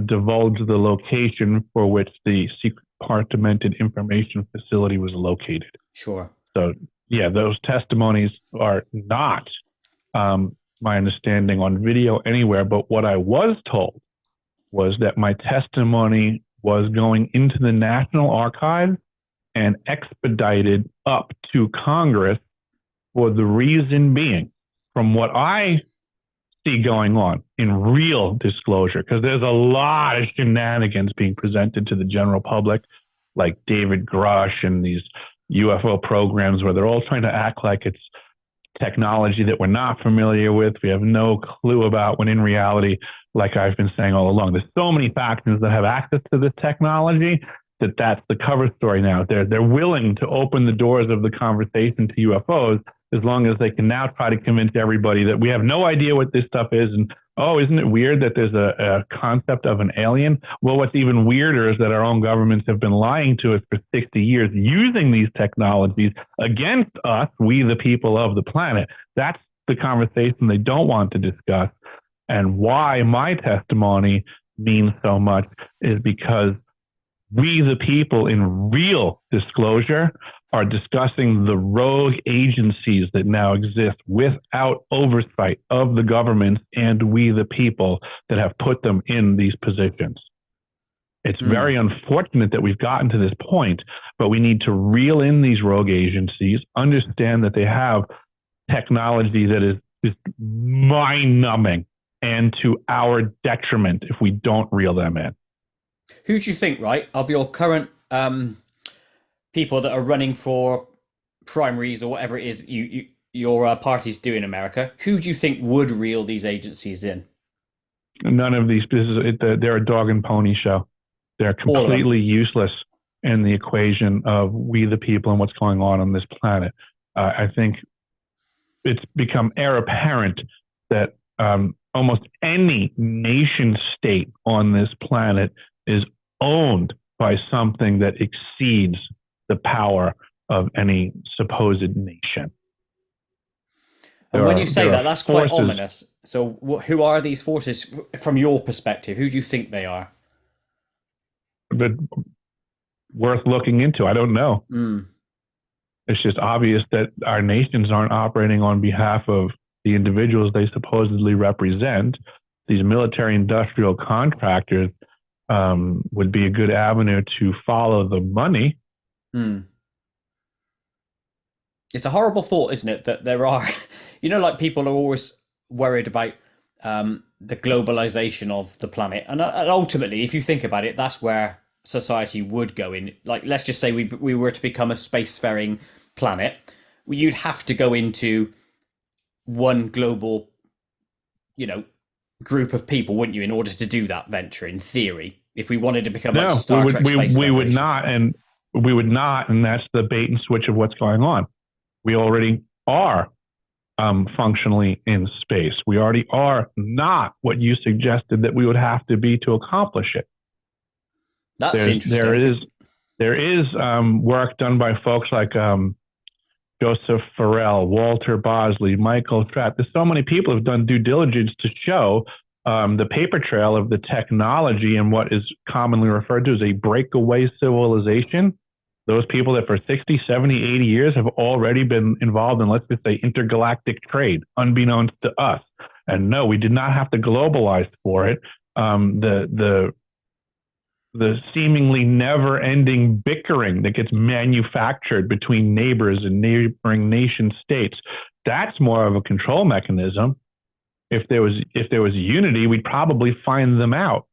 divulge the location for which the secret compartmented information facility was located.
Sure.
So, yeah, those testimonies are not my understanding on video anywhere, but what I was told was that my testimony was going into the National Archives and expedited up to Congress for the reason being, from what I see going on in real disclosure, because there's a lot of shenanigans being presented to the general public, like David Grush and these UFO programs where they're all trying to act like it's technology that we're not familiar with, we have no clue about, when in reality, like I've been saying all along, there's so many factions that have access to this technology that's the cover story now. They're willing to open the doors of the conversation to UFOs as long as they can now try to convince everybody that we have no idea what this stuff is. And, oh, isn't it weird that there's a concept of an alien? Well, what's even weirder is that our own governments have been lying to us for 60 years using these technologies against us, we the people of the planet. That's the conversation they don't want to discuss. And why my testimony means so much is because we the people in real disclosure are discussing the rogue agencies that now exist without oversight of the governments and we the people that have put them in these positions. It's very unfortunate that we've gotten to this point, but we need to reel in these rogue agencies, understand that they have technology that is just mind-numbing and to our detriment if we don't reel them in.
Who do you think, right, of your current people that are running for primaries or whatever it is your parties do in America, who do you think would reel these agencies in?
None of these. They're a dog and pony show. They're completely useless in the equation of we the people and what's going on this planet. I think it's become apparent that almost any nation state on this planet is owned by something that exceeds the power of any supposed nation.
And when you say that, that's quite ominous. So who are these forces from your perspective? Who do you think they are?
But worth looking into. I don't know. It's just obvious that our nations aren't operating on behalf of the individuals they supposedly represent. These military industrial contractors would be a good avenue to follow the money.
It's a horrible thought, isn't it, that there are, like people are always worried about the globalization of the planet, and ultimately, if you think about it, that's where society would go in. Like, let's just say we were to become a spacefaring planet, you'd have to go into one global, group of people, wouldn't you, in order to do that venture? In theory, if we wanted to become like Star Trek Space
we would
Federation.
not, and we would not, and that's the bait and switch of what's going on. We already are functionally in space. We already are not what you suggested that we would have to be to accomplish it.
That's interesting.
There is work done by folks like Joseph Farrell, Walter Bosley, Michael Trapp. There's so many people who've done due diligence to show the paper trail of the technology and what is commonly referred to as a breakaway civilization. Those people that for 60, 70, 80 years have already been involved in, let's just say, intergalactic trade, unbeknownst to us. And no, we did not have to globalize for it. The seemingly never-ending bickering that gets manufactured between neighbors and neighboring nation states, that's more of a control mechanism. If there was unity, we'd probably find them out.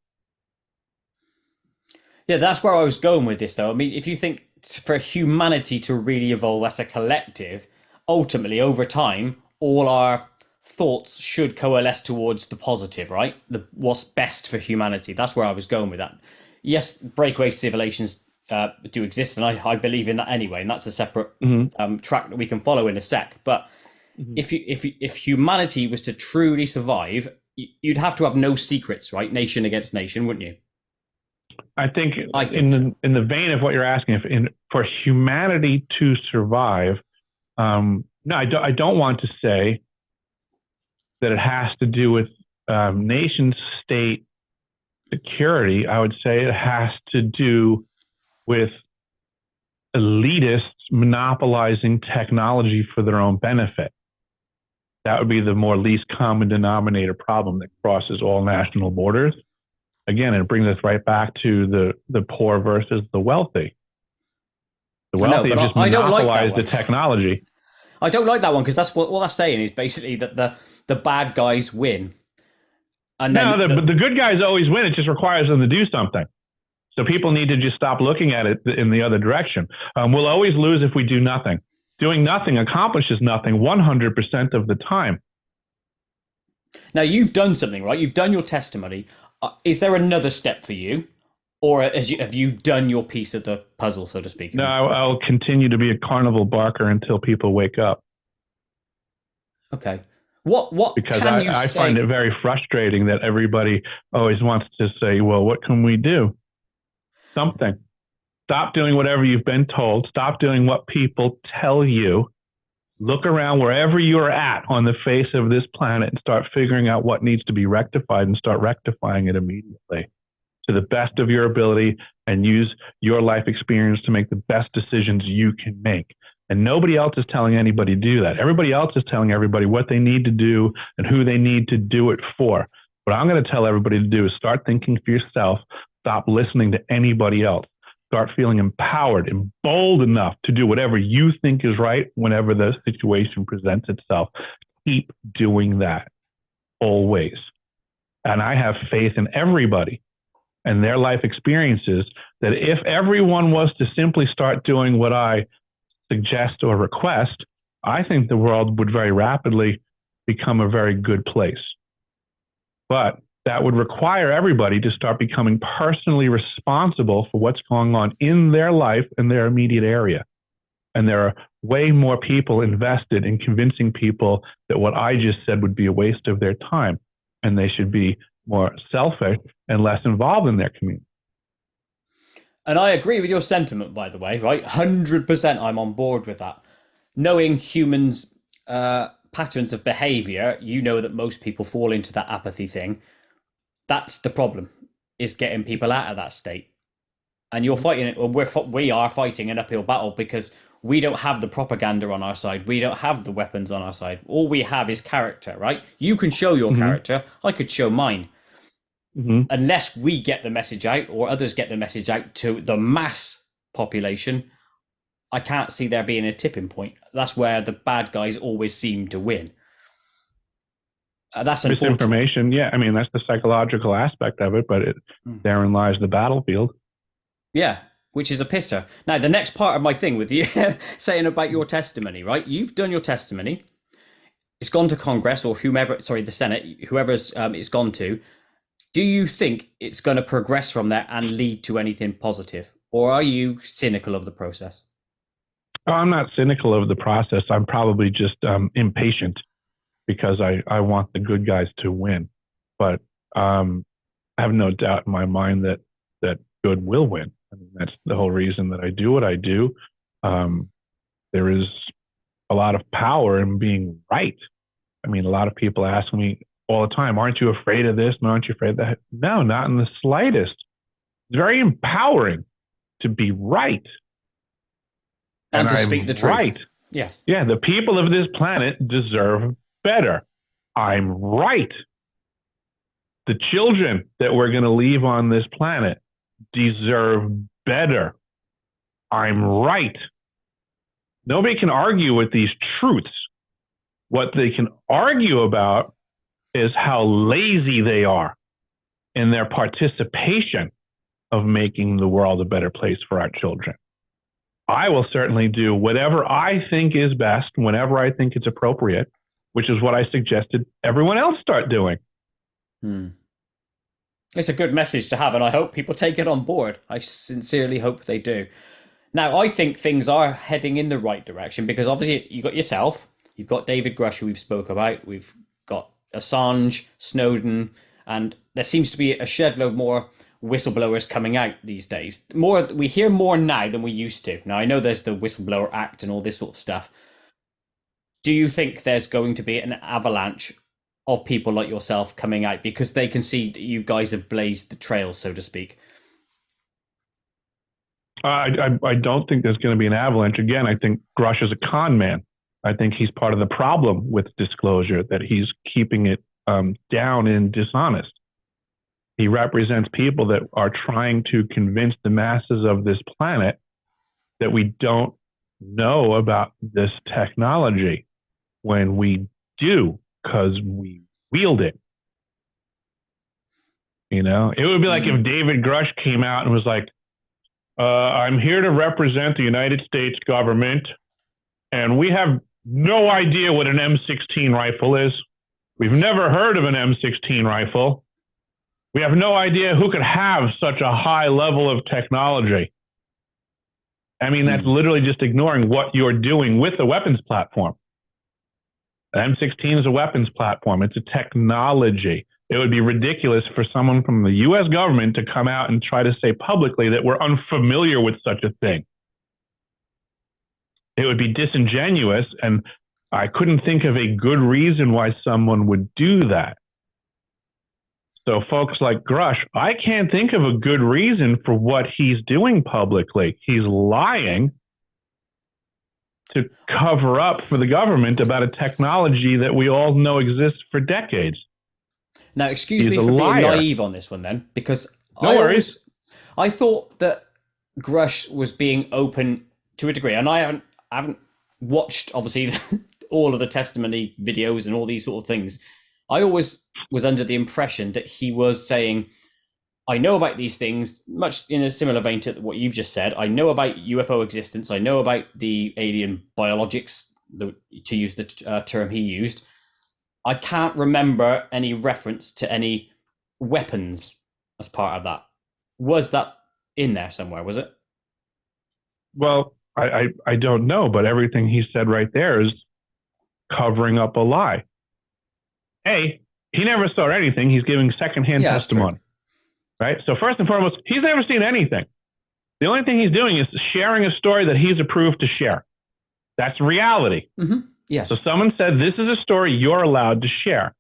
Yeah, that's where I was going with this, though. I mean, if you think for humanity to really evolve as a collective, ultimately, over time, all our thoughts should coalesce towards the positive, right? What's best for humanity. That's where I was going with that. Yes, breakaway civilizations do exist, and I believe in that anyway, and that's a separate track that we can follow in a sec. But if humanity was to truly survive, you'd have to have no secrets, right? Nation against nation, wouldn't you?
I think in the vein of what you're asking, for humanity to survive, no, I don't want to say that it has to do with nation state security. I would say it has to do with elitists monopolizing technology for their own benefit. That would be the more least common denominator problem that crosses all national borders. Again, it brings us right back to the poor versus the wealthy. The wealthy have just monopolized the technology.
I don't like that one, because that's what that's saying is basically that the bad guys win. And then
the good guys always win. It just requires them to do something. So people need to just stop looking at it in the other direction. We'll always lose if we do nothing. Doing nothing accomplishes nothing 100% of the time.
Now, you've done something, right? You've done your testimony. Is there another step for you? Or have you done your piece of the puzzle, so to speak?
No, I'll continue to be a carnival barker until people wake up.
Okay. What
because I find it very frustrating that everybody always wants to say, well, what can we do? Something. Stop doing whatever you've been told. Stop doing what people tell you. Look around wherever you're at on the face of this planet and start figuring out what needs to be rectified and start rectifying it immediately to the best of your ability, and use your life experience to make the best decisions you can make. And nobody else is telling anybody to do that. Everybody else is telling everybody what they need to do and who they need to do it for. What I'm going to tell everybody to do is start thinking for yourself. Stop listening to anybody else. Start feeling empowered and bold enough to do whatever you think is right whenever the situation presents itself. Keep doing that always. And I have faith in everybody and their life experiences that if everyone was to simply start doing what I suggest or request, I think the world would very rapidly become a very good place. But that would require everybody to start becoming personally responsible for what's going on in their life and their immediate area. And there are way more people invested in convincing people that what I just said would be a waste of their time, and they should be more selfish and less involved in their community.
And I agree with your sentiment, by the way, right? 100% I'm on board with that. Knowing humans' patterns of behavior, you know that most people fall into that apathy thing. That's the problem, is getting people out of that state. And you're fighting it, or we are fighting an uphill battle, because we don't have the propaganda on our side. We don't have the weapons on our side. All we have is character, right? You can show your character. I could show mine. Unless we get the message out or others get the message out to the mass population, I can't see there being a tipping point. That's where the bad guys always seem to win. That's
misinformation. Yeah, I mean, that's the psychological aspect of it, but therein lies the battlefield.
Yeah, which is a pisser. Now, the next part of my thing with you saying about your testimony, right? You've done your testimony. It's gone to Congress or the Senate, whoever's it's gone to. Do you think it's going to progress from there and lead to anything positive? Or are you cynical of the process?
Oh, I'm not cynical of the process. I'm probably just impatient because I want the good guys to win. But I have no doubt in my mind that good will win. I mean, that's the whole reason that I do what I do. There is a lot of power in being right. I mean, a lot of people ask me all the time, aren't you afraid of this? And aren't you afraid of that? No, not in the slightest. It's very empowering to be right.
And to speak the truth.
Right.
Yes.
Yeah, the people of this planet deserve better. I'm right. The children that we're going to leave on this planet deserve better. I'm right. Nobody can argue with these truths. What they can argue about is how lazy they are in their participation of making the world a better place for our children. I will certainly do whatever I think is best whenever I think it's appropriate, which is what I suggested everyone else start doing.
It's a good message to have, and I hope people take it on board. I sincerely hope they do. Now, I think things are heading in the right direction because obviously you've got yourself, you've got David Grush, who we've spoke about, we've got Assange, Snowden, and there seems to be a shed load more whistleblowers coming out these days. We hear more now than we used to. Now, I know there's the Whistleblower Act and all this sort of stuff. Do you think there's going to be an avalanche of people like yourself coming out because they can see that you guys have blazed the trail, so to speak?
I don't think there's going to be an avalanche. Again, I think Grush is a con man. I think he's part of the problem with disclosure, that he's keeping it down and dishonest. He represents people that are trying to convince the masses of this planet that we don't know about this technology when we do, because we wield it. You know, it would be like if David Grush came out and was like, I'm here to represent the United States government, and we have no idea what an M16 rifle is. We've never heard of an M16 rifle. We have no idea who could have such a high level of technology. I mean, that's literally just ignoring what you're doing with the weapons platform. The M16 is a weapons platform. It's a technology. It would be ridiculous for someone from the U.S. government to come out and try to say publicly that we're unfamiliar with such a thing. It would be disingenuous, and I couldn't think of a good reason why someone would do that. So folks like Grush, I can't think of a good reason for what he's doing publicly. He's lying to cover up for the government about a technology that we all know exists for decades.
Now, excuse me for being naive on this one then, because
no worries.
I thought that Grush was being open to a degree, and I haven't watched, obviously, all of the testimony videos and all these sort of things. I always was under the impression that he was saying, I know about these things, much in a similar vein to what you've just said. I know about UFO existence. I know about the alien biologics, to use the term he used. I can't remember any reference to any weapons as part of that. Was that in there somewhere, was it?
Well, I don't know, but everything he said right there is covering up a lie. A, he never saw anything. He's giving secondhand testimony. Right? So first and foremost, he's never seen anything. The only thing he's doing is sharing a story that he's approved to share. That's reality.
Yes.
So someone said, this is a story you're allowed to share.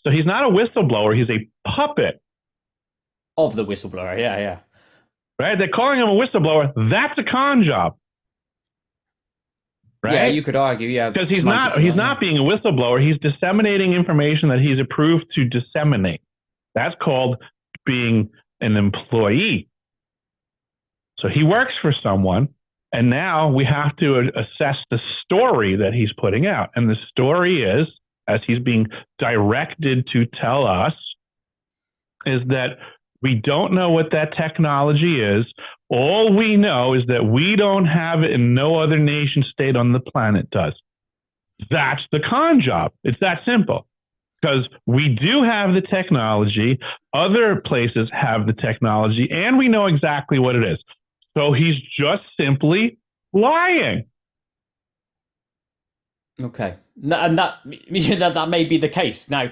So he's not a whistleblower. He's a puppet.
Of the whistleblower, yeah.
Right? They're calling him a whistleblower. That's a con job. right?
Yeah, you could argue, yeah.
Because he's not being a whistleblower. He's disseminating information that he's approved to disseminate. That's called being an employee. So he works for someone, and now we have to assess the story that he's putting out. And the story is, as he's being directed to tell us, is that we don't know what that technology is. All we know is that we don't have it and no other nation state on the planet does. That's the con job. It's that simple. Because we do have the technology, other places have the technology, and we know exactly what it is. So he's just simply lying.
Okay. And that may be the case. Now,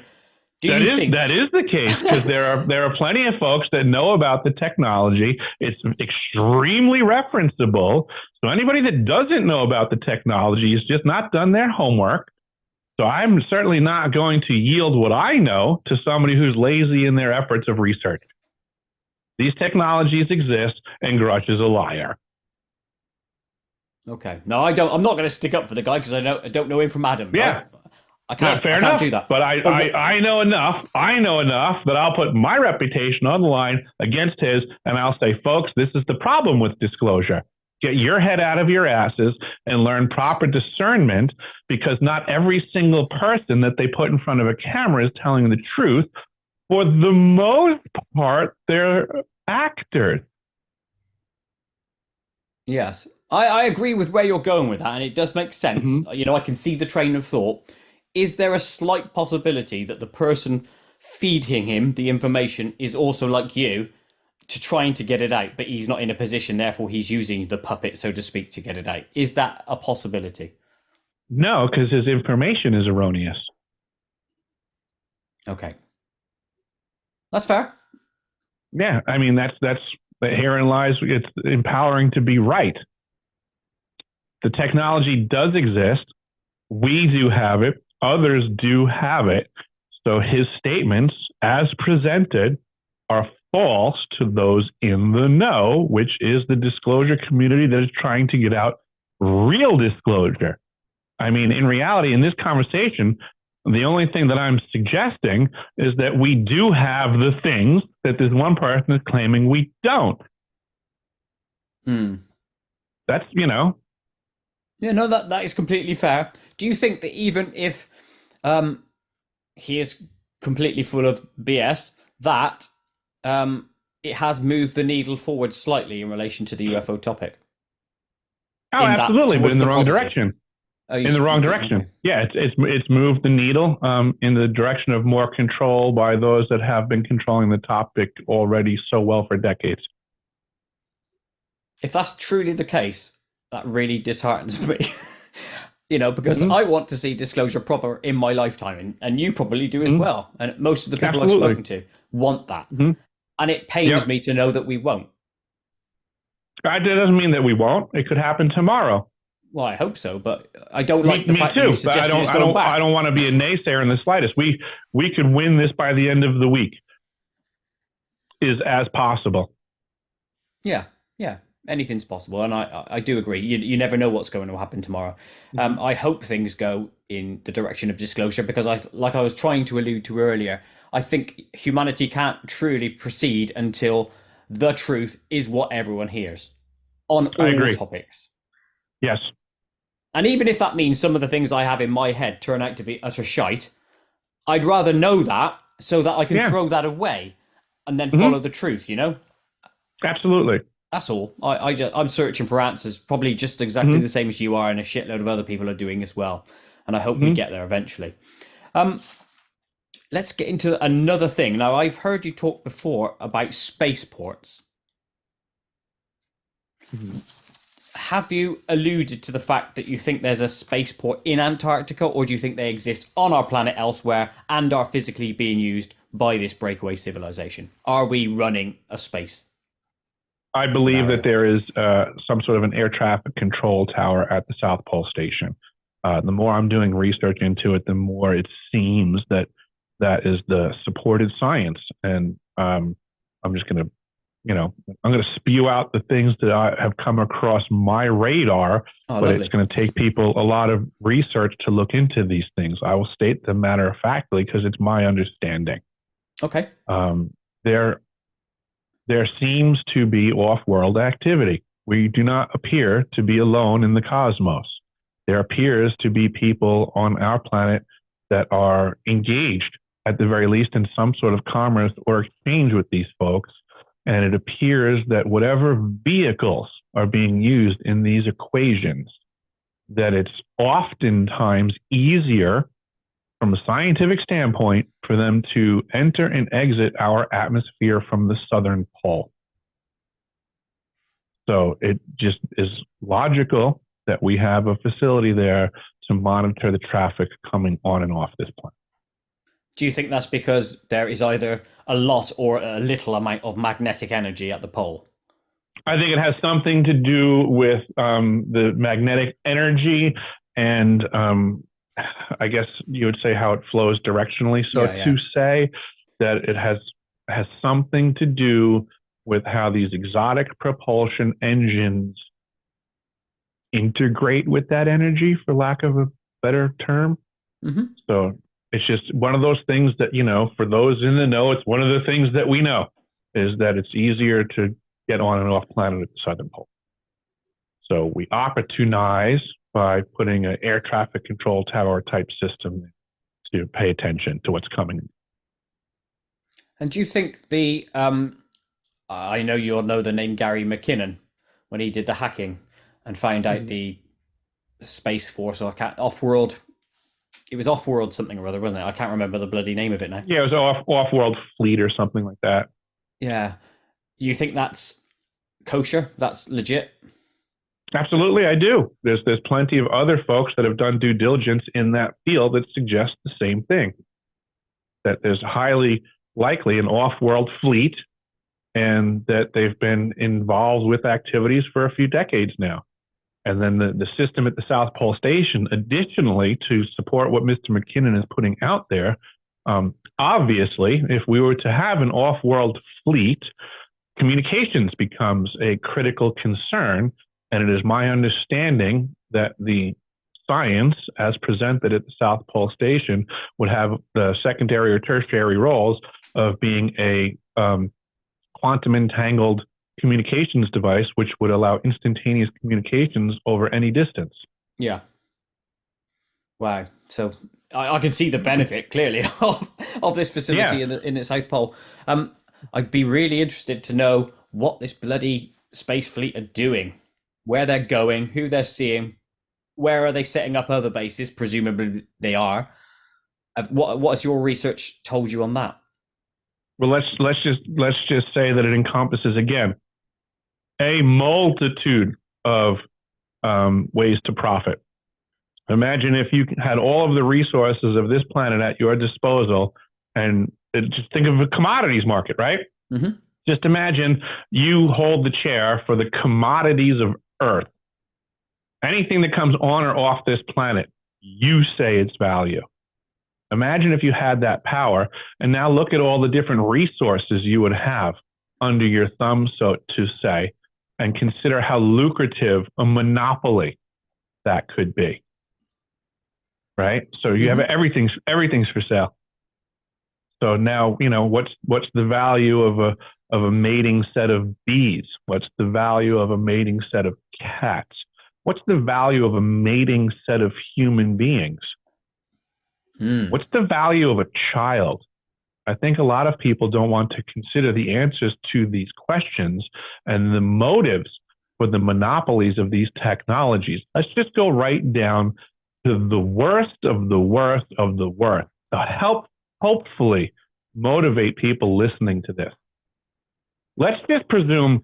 that is the case, because there are plenty of folks that know about the technology. It's extremely referenceable. So anybody that doesn't know about the technology has just not done their homework. So I'm certainly not going to yield what I know to somebody who's lazy in their efforts of research. These technologies exist, and Grush is a liar.
Okay. No, I don't. I'm not going to stick up for the guy because I don't know him from Adam.
Yeah.
Right? I can't do that.
But I know enough. I know enough that I'll put my reputation on the line against his, and I'll say, folks, this is the problem with disclosure. Get your head out of your asses and learn proper discernment, because not every single person that they put in front of a camera is telling the truth. For the most part, they're actors.
Yes. I agree with where you're going with that, and it does make sense.
Mm-hmm.
You know, I can see the train of thought. Is there a slight possibility that the person feeding him the information is also like you, to trying to get it out, but he's not in a position, therefore he's using the puppet, so to speak, to get it out? Is that a possibility?
No, because his information is erroneous.
Okay. That's fair.
Yeah, I mean, that's herein lies, it's empowering to be right. The technology does exist. We do have it. Others do have it. So his statements, as presented, are false to those in the know, which is the disclosure community that is trying to get out real disclosure. I mean, in reality, in this conversation, the only thing that I'm suggesting is that we do have the things that this one person is claiming we don't. That's,
Yeah, no, that is completely fair. Do you think that even if he is completely full of BS, that it has moved the needle forward slightly in relation to the UFO topic?
Oh, absolutely, but in the wrong direction. In the wrong direction. Okay. Yeah, it's moved the needle in the direction of more control by those that have been controlling the topic already so well for decades.
If that's truly the case, that really disheartens me. Because I want to see disclosure proper in my lifetime, and you probably do as well. And most of the people I've spoken to want that. And it pains me to know that we won't.
That doesn't mean that we won't. It could happen tomorrow.
Well, I hope so, but I don't like the fact that you suggested it's going back.
I don't want to be a naysayer in the slightest. We could win this by the end of the week. Is as possible.
Yeah. Anything's possible, and I do agree. You never know what's going to happen tomorrow. I hope things go in the direction of disclosure, because like I was trying to allude to earlier, I think humanity can't truly proceed until the truth is what everyone hears on all topics.
Yes.
And even if that means some of the things I have in my head turn out to be utter shite, I'd rather know that so that I can throw that away and then follow the truth,
Absolutely.
That's all. I'm searching for answers, probably just exactly the same as you are, and a shitload of other people are doing as well. And I hope we get there eventually. Let's get into another thing. Now, I've heard you talk before about spaceports. Have you alluded to the fact that you think there's a spaceport in Antarctica, or do you think they exist on our planet elsewhere and are physically being used by this breakaway civilization? Are we running a space?
I believe that there is some sort of an air traffic control tower at the South Pole Station. The more I'm doing research into it, the more it seems that is the supported science. And I'm just going to I'm going to spew out the things that I have come across my radar, but
lovely.
It's going to take people a lot of research to look into these things. I will state them matter of factly because it's my understanding.
Okay.
There seems to be off-world activity. We do not appear to be alone in the cosmos. There appears to be people on our planet that are engaged, at the very least, in some sort of commerce or exchange with these folks. And it appears that whatever vehicles are being used in these equations, that it's oftentimes easier from a scientific standpoint for them to enter and exit our atmosphere from the southern pole. So it just is logical that we have a facility there to monitor the traffic coming on and off this planet.
Do you think that's because there is either a lot or a little amount of magnetic energy at the pole?
I think it has something to do with the magnetic energy and I guess you would say how it flows directionally. So to say that it has something to do with how these exotic propulsion engines integrate with that energy, for lack of a better term.
Mm-hmm.
So it's just one of those things that, for those in the know, it's one of the things that we know is that it's easier to get on and off planet at the southern pole. So we opportunize by putting an air traffic control tower type system to pay attention to what's coming.
And do you think I know you'll know the name Gary McKinnon when he did the hacking and found out the Space Force or off-world. It was off-world something or other, wasn't it? I can't remember the bloody name of it now.
Yeah, it was off-world fleet or something like that.
Yeah. You think that's kosher? That's legit?
Absolutely, I do. There's plenty of other folks that have done due diligence in that field that suggest the same thing. That there's highly likely an off-world fleet and that they've been involved with activities for a few decades now. And then the system at the South Pole Station, additionally, to support what Mr. McKinnon is putting out there, obviously, if we were to have an off-world fleet, communications becomes a critical concern. And it is my understanding that the science, as presented at the South Pole Station, would have the secondary or tertiary roles of being a quantum entangled communications device, which would allow instantaneous communications over any distance.
Yeah. Wow. So I can see the benefit clearly of this facility in the South Pole. I'd be really interested to know what this bloody space fleet are doing, where they're going, who they're seeing, where are they setting up other bases? Presumably they are. What has your research told you on that?
Well, let's just say that it encompasses, again, a multitude of ways to profit. Imagine if you had all of the resources of this planet at your disposal, and just think of a commodities market, right?
Mm-hmm.
Just imagine you hold the chair for the commodities of Earth. Anything that comes on or off this planet, you say its value. Imagine if you had that power, and now look at all the different resources you would have under your thumb, so to say, and consider how lucrative a monopoly that could be. Right? So you have everything's for sale. So now, what's the value of a mating set of bees? What's the value of a mating set of cats? What's the value of a mating set of human beings? What's the value of a child? I think a lot of people don't want to consider the answers to these questions and the motives for the monopolies of these technologies. Let's just go right down to the worst of the worst of the worst to hopefully motivate people listening to this. Let's just presume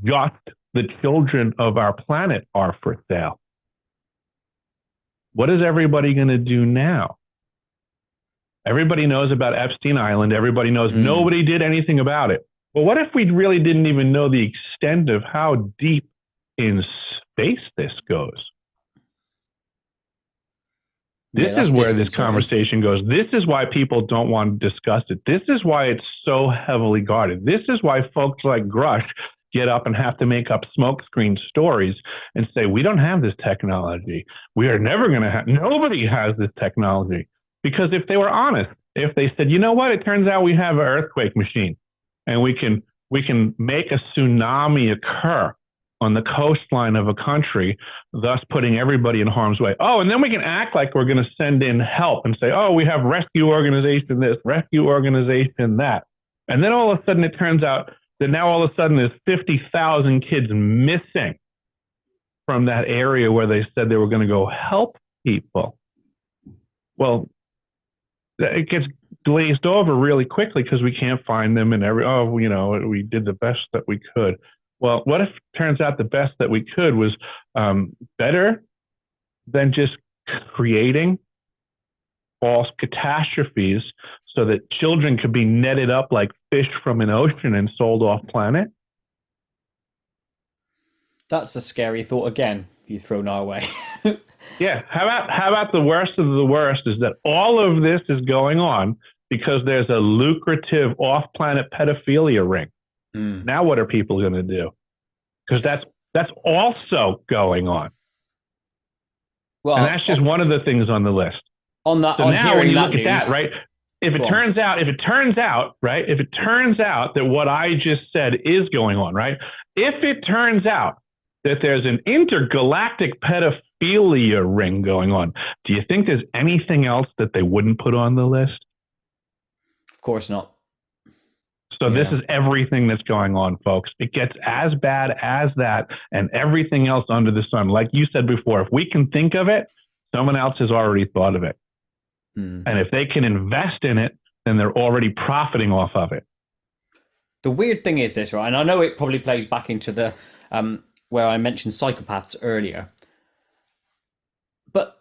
just the children of our planet are for sale. What is everybody going to do now? Everybody knows about Epstein Island. Everybody knows nobody did anything about it. Well, what if we really didn't even know the extent of how deep in space this goes? This
that's
is where this
disconcerting.
conversation goes. This is why people don't want to discuss it. This is why it's so heavily guarded. This is why folks like Grush get up and have to make up smokescreen stories and say, we don't have this technology. We are never going to have, nobody has this technology. Because if they were honest, if they said, you know what, it turns out we have an earthquake machine and we can make a tsunami occur on the coastline of a country, thus putting everybody in harm's way. Oh, and then we can act like we're going to send in help and say, oh, we have rescue organization this, rescue organization that. And then all of a sudden it turns out that now all of a sudden there's 50,000 kids missing from that area where they said they were going to go help people. Well, it gets glazed over really quickly because we can't find them and we did the best that we could. Well, what if it turns out the best that we could was better than just creating false catastrophes so that children could be netted up like fish from an ocean and sold off planet?
That's a scary thought again you've thrown our way.
Yeah. How about the worst of the worst is that all of this is going on because there's a lucrative off-planet pedophilia ring. Now what are people going to do? Because that's also going on. Well, and that's just one of the things on the list.
On that,
so
on
now when you look
news,
at that, right? If it turns out that what I just said is going on, right? If it turns out that there's an intergalactic pedophilia ring going on, do you think there's anything else that they wouldn't put on the list?
Of course not.
So this is everything that's going on, folks. It gets as bad as that and everything else under the sun. Like you said before, if we can think of it, someone else has already thought of it. And if they can invest in it, then they're already profiting off of it.
The weird thing is this, right? And I know it probably plays back into the where I mentioned psychopaths earlier. But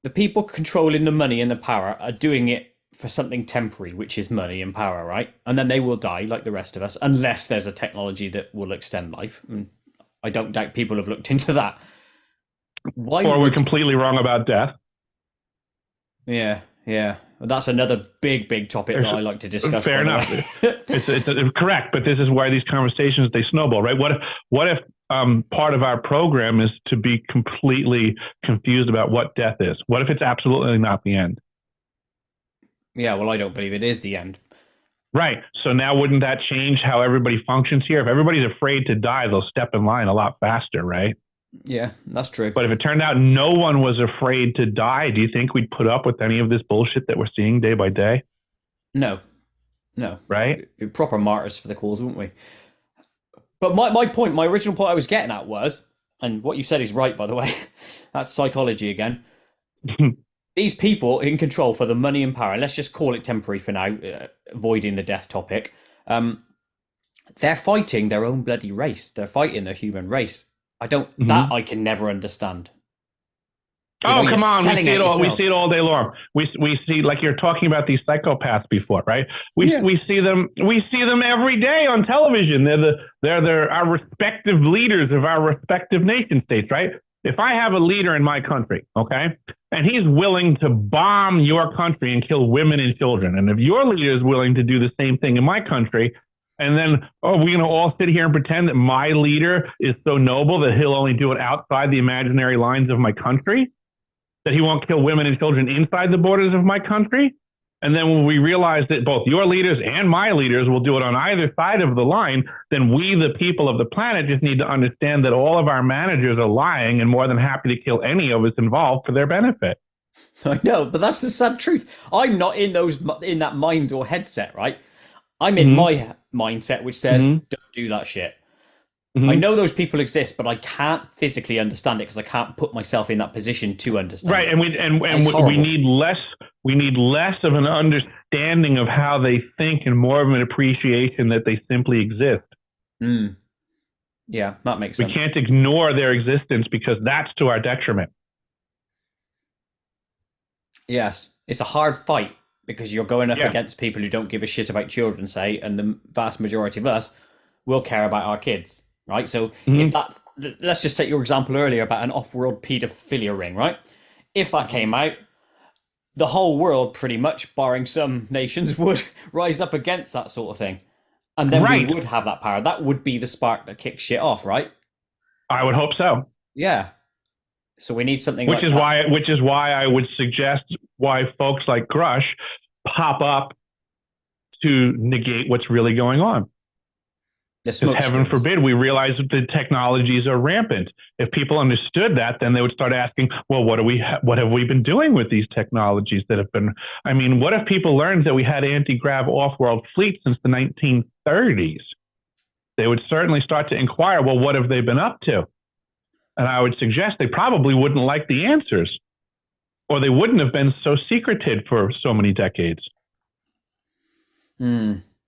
the people controlling the money and the power are doing it for something temporary, which is money and power, right? And then they will die like the rest of us, unless there's a technology that will extend life. And I don't doubt people have looked into that.
Or we're completely wrong about death.
Yeah. That's another big topic that I like to discuss.
Fair enough. It's correct, but this is why these conversations, they snowball, right? What if part of our program is to be completely confused about what death is? What if it's absolutely not the end?
Yeah, well, I don't believe it is the end.
Right. So now wouldn't that change how everybody functions here? If everybody's afraid to die, they'll step in line a lot faster, right?
Yeah, that's true.
But if it turned out no one was afraid to die, do you think we'd put up with any of this bullshit that we're seeing day by day?
No.
Right?
We'd be proper martyrs for the cause, wouldn't we? But my original point I was getting at was, and what you said is right, by the way, that's psychology again. These people in control for the money and power, let's just call it temporary for now, avoiding the death topic. They're fighting their own bloody race. They're fighting the human race. That I can never understand.
Come on, we see it all day long. We see, like you're talking about these psychopaths before, right? We see them every day on television. They're our respective leaders of our respective nation states, right? If I have a leader in my country, okay, and he's willing to bomb your country and kill women and children, and if your leader is willing to do the same thing in my country, and then, we're going to all sit here and pretend that my leader is so noble that he'll only do it outside the imaginary lines of my country, that he won't kill women and children inside the borders of my country. And then when we realize that both your leaders and my leaders will do it on either side of the line, then we, the people of the planet, just need to understand that all of our managers are lying and more than happy to kill any of us involved for their benefit.
I know, but that's the sad truth. I'm not in that mind or headset, right? I'm in my mindset, which says, don't do that shit. I know those people exist, but I can't physically understand it because I can't put myself in that position to understand. Right,
and we need less. We need less of an understanding of how they think and more of an appreciation that they simply exist.
Yeah, that makes sense.
We can't ignore their existence because that's to our detriment.
Yes, it's a hard fight because you're going up against people who don't give a shit about children, say, and the vast majority of us will care about our kids. Right, so if let's just take your example earlier about an off-world paedophilia ring, right? If that came out, the whole world, pretty much, barring some nations, would rise up against that sort of thing. And then we
Right.
would have that power. That would be the spark that kicks shit off, right?
I would hope so.
Yeah. So we need something like
Which is why I would suggest why folks like Grush pop up to negate what's really going on. Because heaven forbid we realize that the technologies are rampant. If people understood that, then they would start asking, well, what have we been doing with these technologies that have been, I mean, what if people learned that we had anti-grav off-world fleets since the 1930s? They would certainly start to inquire, well, what have they been up to? And I would suggest they probably wouldn't like the answers, or they wouldn't have been so secreted for so many decades.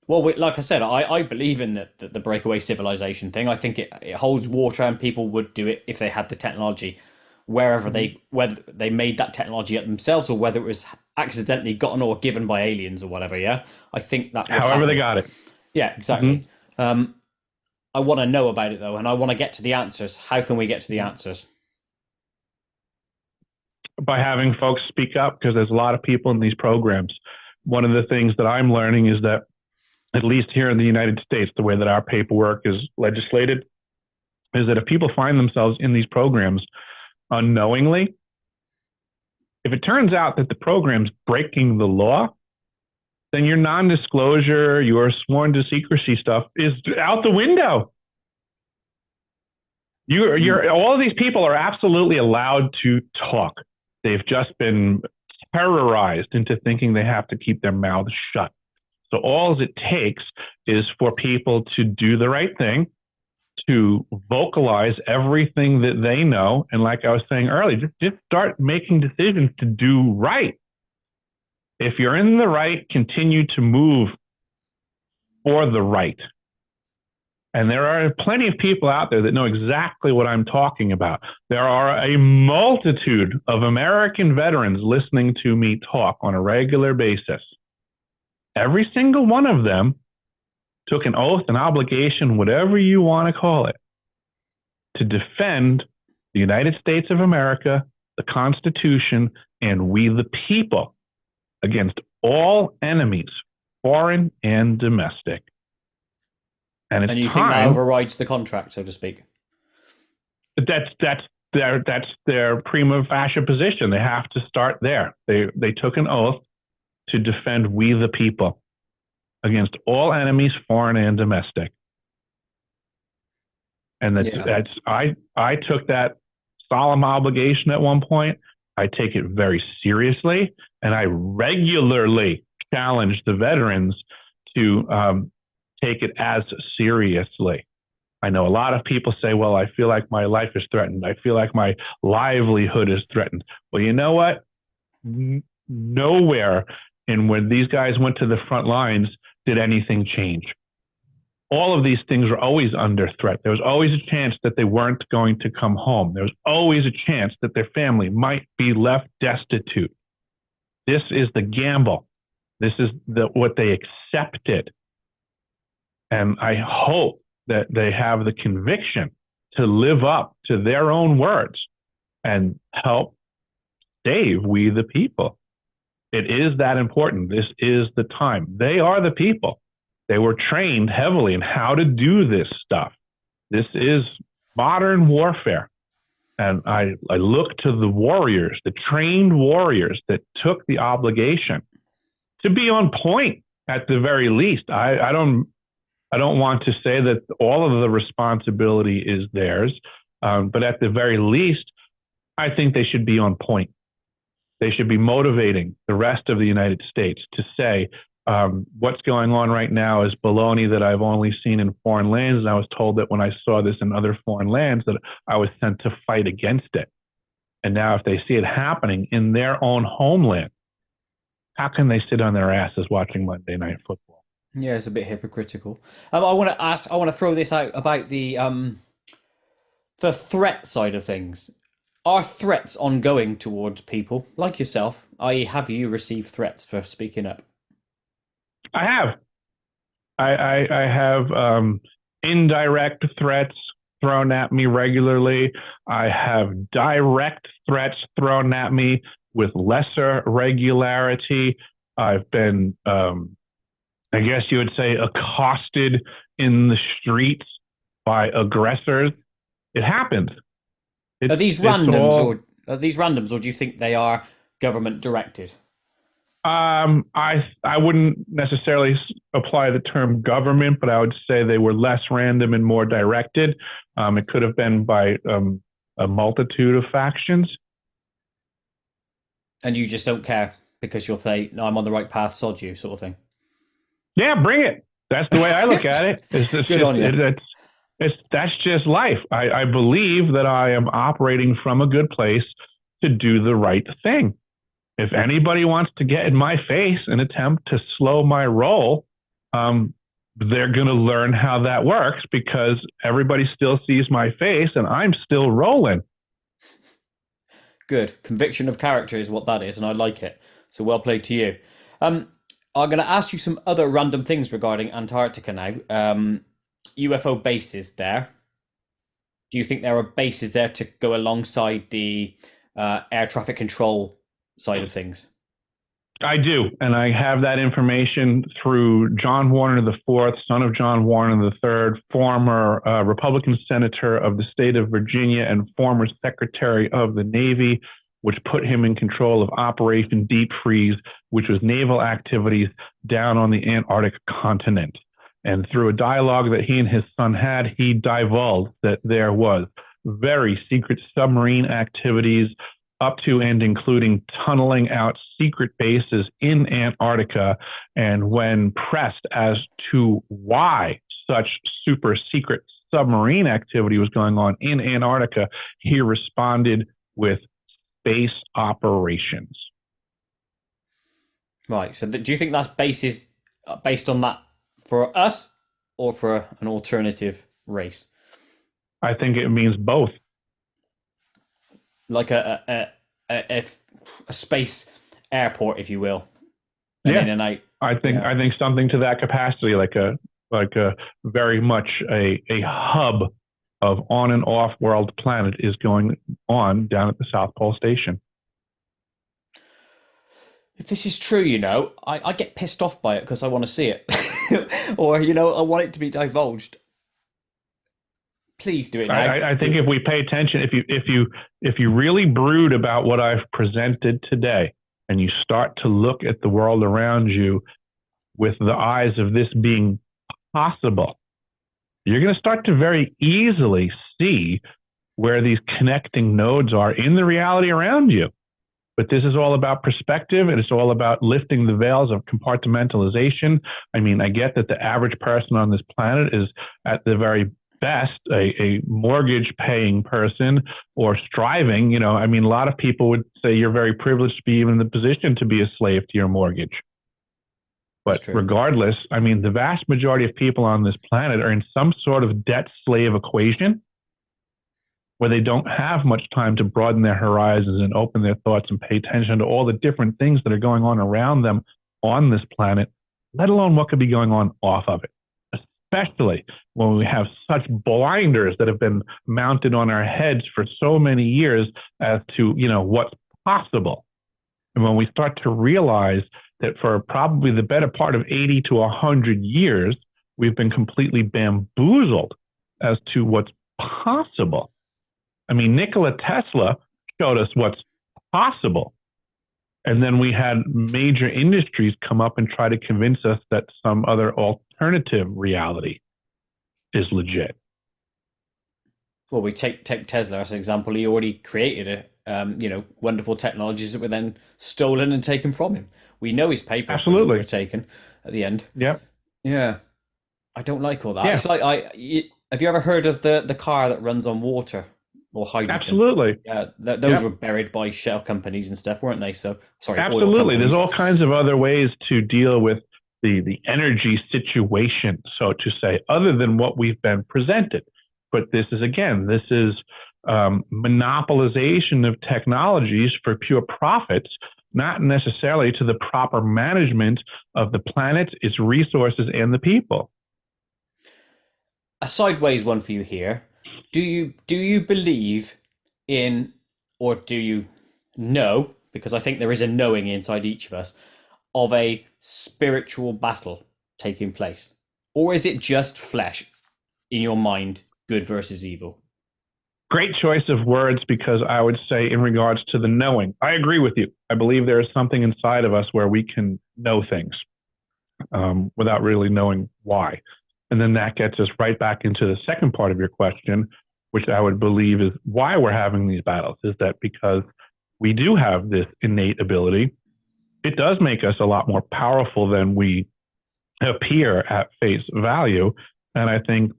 Well, like I said, I believe in the breakaway civilization thing. I think it holds water, and people would do it if they had the technology, whether they made that technology up themselves or whether it was accidentally gotten or given by aliens or whatever. Yeah, I think that
however they got it.
Yeah, exactly. I want to know about it though, and I want to get to the answers. How can we get to the answers?
By having folks speak up, because there's a lot of people in these programs. One of the things that I'm learning is that, at least here in the United States, the way that our paperwork is legislated, is that if people find themselves in these programs unknowingly, if it turns out that the program's breaking the law, then your non-disclosure, your sworn to secrecy stuff is out the window. All of these people are absolutely allowed to talk. They've just been terrorized into thinking they have to keep their mouths shut. So all it takes is for people to do the right thing, to vocalize everything that they know. And like I was saying earlier, just start making decisions to do right. If you're in the right, continue to move for the right. And there are plenty of people out there that know exactly what I'm talking about. There are a multitude of American veterans listening to me talk on a regular basis. Every single one of them took an oath, an obligation, whatever you want to call it, to defend the United States of America, the Constitution, and we the people against all enemies, foreign and domestic. And
you think that overrides the contract, so to speak?
That's their prima facie position. They have to start there. They took an oath to defend we the people against all enemies, foreign and domestic. And I took that solemn obligation at one point. I take it very seriously, and I regularly challenge the veterans to take it as seriously. I know a lot of people say, well, I feel like my life is threatened. I feel like my livelihood is threatened. Well, you know what? Nowhere in when these guys went to the front lines did anything change. All of these things were always under threat. There was always a chance that they weren't going to come home. There was always a chance that their family might be left destitute. This is the gamble. This is what they accepted. And I hope that they have the conviction to live up to their own words and help save we the people. It is that important. This is the time. They are the people. They were trained heavily in how to do this stuff. This is modern warfare. And I look to the warriors, the trained warriors that took the obligation to be on point at the very least. I don't want to say that all of the responsibility is theirs, but at the very least, I think they should be on point. They should be motivating the rest of the United States to say, what's going on right now is baloney that I've only seen in foreign lands. And I was told that when I saw this in other foreign lands that I was sent to fight against it. And now if they see it happening in their own homeland, how can they sit on their asses watching Monday Night Football?
Yeah, it's a bit hypocritical. I want to throw this out about the threat side of things. Are threats ongoing towards people like yourself? I.e., have you received threats for speaking up?
I have. I have indirect threats thrown at me regularly. I have direct threats thrown at me with lesser regularity. I've been, I guess you would say, accosted in the streets by aggressors. It happens.
Are these randoms, or do you think they are government directed?
I wouldn't necessarily apply the term government, but I would say they were less random and more directed. It could have been by a multitude of factions.
And you just don't care because you'll say, "No, I'm on the right path, sod you," sort of thing.
Yeah, bring it. That's the way I look at it.
Good on you.
That's just life. I believe that I am operating from a good place to do the right thing. If anybody wants to get in my face and attempt to slow my roll, they're going to learn how that works because everybody still sees my face and I'm still rolling.
Good. Conviction of character is what that is, and I like it. So well played to you. I'm going to ask you some other random things regarding Antarctica now. UFO bases there. Do you think there are bases there to go alongside the air traffic control side of things?
I do, and I have that information through John Warner IV, son of John Warner III, former Republican senator of the state of Virginia and former Secretary of the Navy, which put him in control of Operation Deep Freeze, which was naval activities down on the Antarctic continent. And through a dialogue that he and his son had, he divulged that there was very secret submarine activities up to and including tunneling out secret bases in Antarctica. And when pressed as to why such super secret submarine activity was going on in Antarctica, he responded with space operations.
Right. So do you think that base is based on that for us or for an alternative race?
I think it means both.
Like a space airport, if you will. And
yeah, I think something to that capacity, like a very much a hub of on and off world planet is going on down at the South Pole Station.
If this is true, I get pissed off by it because I want to see it, or I want it to be divulged. Please do it now.
I think if we pay attention, if you really brood about what I've presented today, and you start to look at the world around you with the eyes of this being possible, you're going to start to very easily see where these connecting nodes are in the reality around you. But this is all about perspective, and it's all about lifting the veils of compartmentalization. I mean, I get that the average person on this planet is at the very best a mortgage paying person or striving. I mean, a lot of people would say you're very privileged to be even in the position to be a slave to your mortgage. But regardless, I mean, the vast majority of people on this planet are in some sort of debt slave equation where they don't have much time to broaden their horizons and open their thoughts and pay attention to all the different things that are going on around them on this planet, let alone what could be going on off of it. Especially when we have such blinders that have been mounted on our heads for so many years as to, what's possible. And when we start to realize that for probably the better part of 80 to 100 years, we've been completely bamboozled as to what's possible. I mean, Nikola Tesla showed us what's possible. And then we had major industries come up and try to convince us that some other alternative reality is legit.
Well, we take Tesla as an example. He already created wonderful technologies that were then stolen and taken from him. We know his papers were taken at the end.
Yeah.
Yeah. I don't like all that.
Yeah.
It's like have you ever heard of the car that runs on water or hydrogen?
Absolutely.
Yeah, those were buried by shell companies and stuff, weren't they? So sorry.
Absolutely. There's all kinds of other ways to deal with the energy situation, so to say, other than what we've been presented. But this is monopolization of technologies for pure profits, not necessarily to the proper management of the planet, its resources, and the people.
A sideways one for you here. Do you believe in, or do you know, because I think there is a knowing inside each of us of a spiritual battle taking place? Or is it just flesh in your mind, good versus evil?
Great choice of words, because I would say, in regards to the knowing, I agree with you. I believe there is something inside of us where we can know things without really knowing why. And then that gets us right back into the second part of your question, which I would believe is why we're having these battles. Is that because we do have this innate ability? It does make us a lot more powerful than we appear at face value. And I think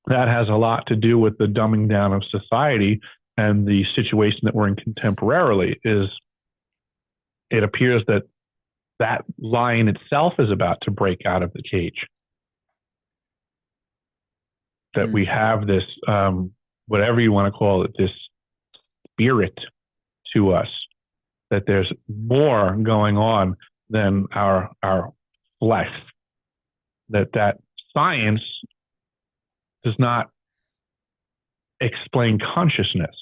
that has a lot to do with the dumbing down of society, and the situation that we're in contemporarily is it appears that that lion itself is about to break out of the cage. That we have this, whatever you want to call it, this spirit to us, that there's more going on than our flesh, that science does not explain consciousness,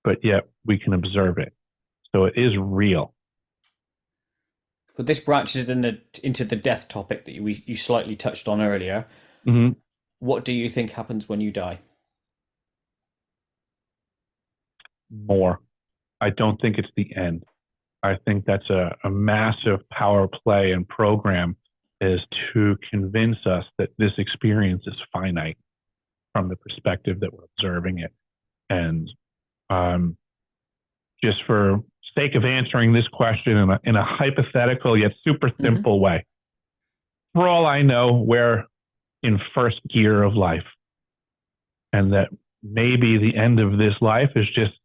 but yet we can observe it. So it is real.
But this branches into the death topic that you slightly touched on earlier.
Mm-hmm.
What do you think happens when you die?
More. I don't think it's the end. I think that's a massive power play and program, is to convince us that this experience is finite from the perspective that we're observing it. And just for sake of answering this question in a hypothetical yet super simple way, for all I know, we're in first gear of life, and that maybe the end of this life is just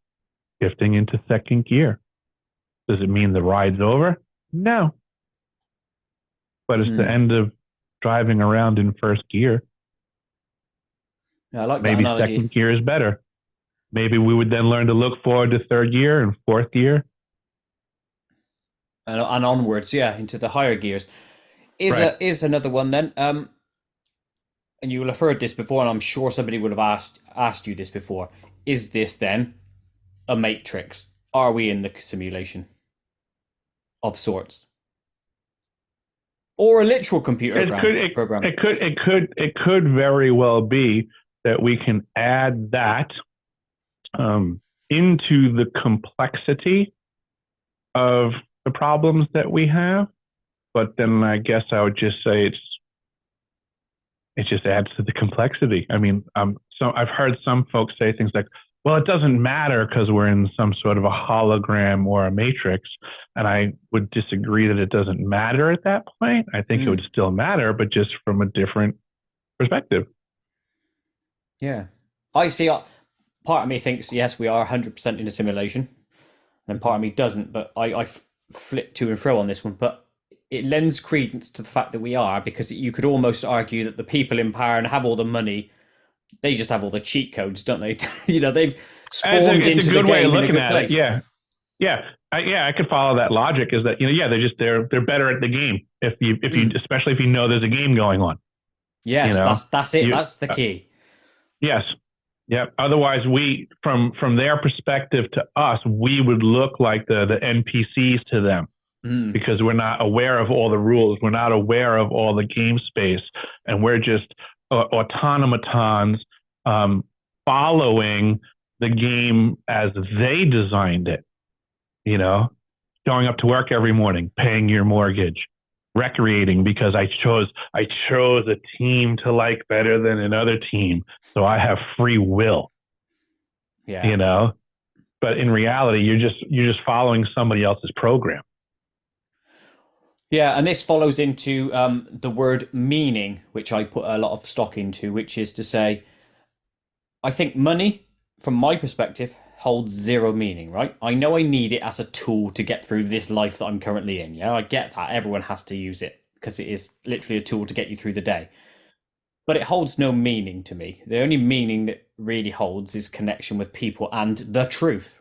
shifting into second gear. Does it mean the ride's over? No. But it's the end of driving around in first gear.
Yeah, I like
maybe
that analogy.
Second gear is better. Maybe we would then learn to look forward to third gear and fourth gear.
And onwards, yeah, into the higher gears. Is another one then. And you will have heard this before, and I'm sure somebody would have asked you this before. Is this then a matrix? Are we in the simulation of sorts, or a literal computer program?
It could very well be that we can add that into the complexity of the problems that we have. But then I guess I would just say it just adds to the complexity. I mean, so I've heard some folks say things like, well, it doesn't matter because we're in some sort of a hologram or a matrix. And I would disagree that it doesn't matter at that point. I think it would still matter, but just from a different perspective.
Yeah. I see. Part of me thinks, yes, we are 100% in a simulation. And part of me doesn't, but I flip to and fro on this one. But it lends credence to the fact that we are, because you could almost argue that the people in power and have all the money, they just have all the cheat codes, don't they? They've spawned into the game in a good place.
I could follow that logic. Is that they're better at the game if you especially if you know there's a game going on.
Yes, that's it. That's the key.
Yes. Yeah. Otherwise, we from their perspective to us, we would look like the NPCs to them. Because we're not aware of all the rules. We're not aware of all the game space. And we're just automatons following the game as they designed it. Showing up to work every morning, paying your mortgage, recreating because I chose a team to like better than another team. So I have free will.
Yeah.
But in reality, you're just following somebody else's program.
Yeah, and this follows into the word meaning, which I put a lot of stock into, which is to say, I think money, from my perspective, holds zero meaning, right? I know I need it as a tool to get through this life that I'm currently in. Yeah, I get that. Everyone has to use it because it is literally a tool to get you through the day. But it holds no meaning to me. The only meaning that really holds is connection with people and the truth.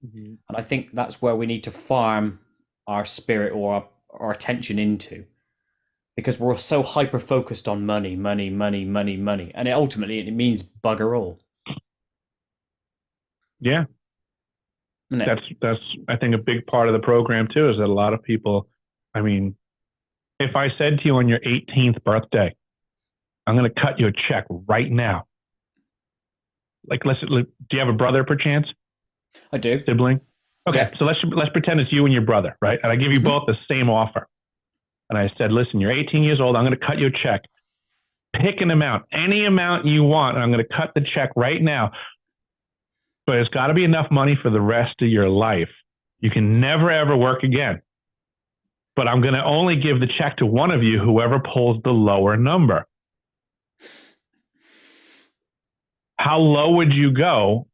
And I think that's where we need to farm our spirit or our attention into, because we're so hyper focused on money, and ultimately it means bugger all.
Yeah.
isn't it?
That's I think a big part of the program too is that a lot of people, I mean, if I said to you on your 18th birthday, I'm going to cut you a check right now. Like, do you have a brother perchance?
I do.
Sibling? Okay,
Yeah.
so let's pretend it's you and your brother, right? And I give you both the same offer. And I said, listen, you're 18 years old. I'm going to cut you a check. Pick an amount, any amount you want. And I'm going to cut the check right now. But it's got to be enough money for the rest of your life. You can never, ever work again. But I'm going to only give the check to one of you, whoever pulls the lower number. How low would you go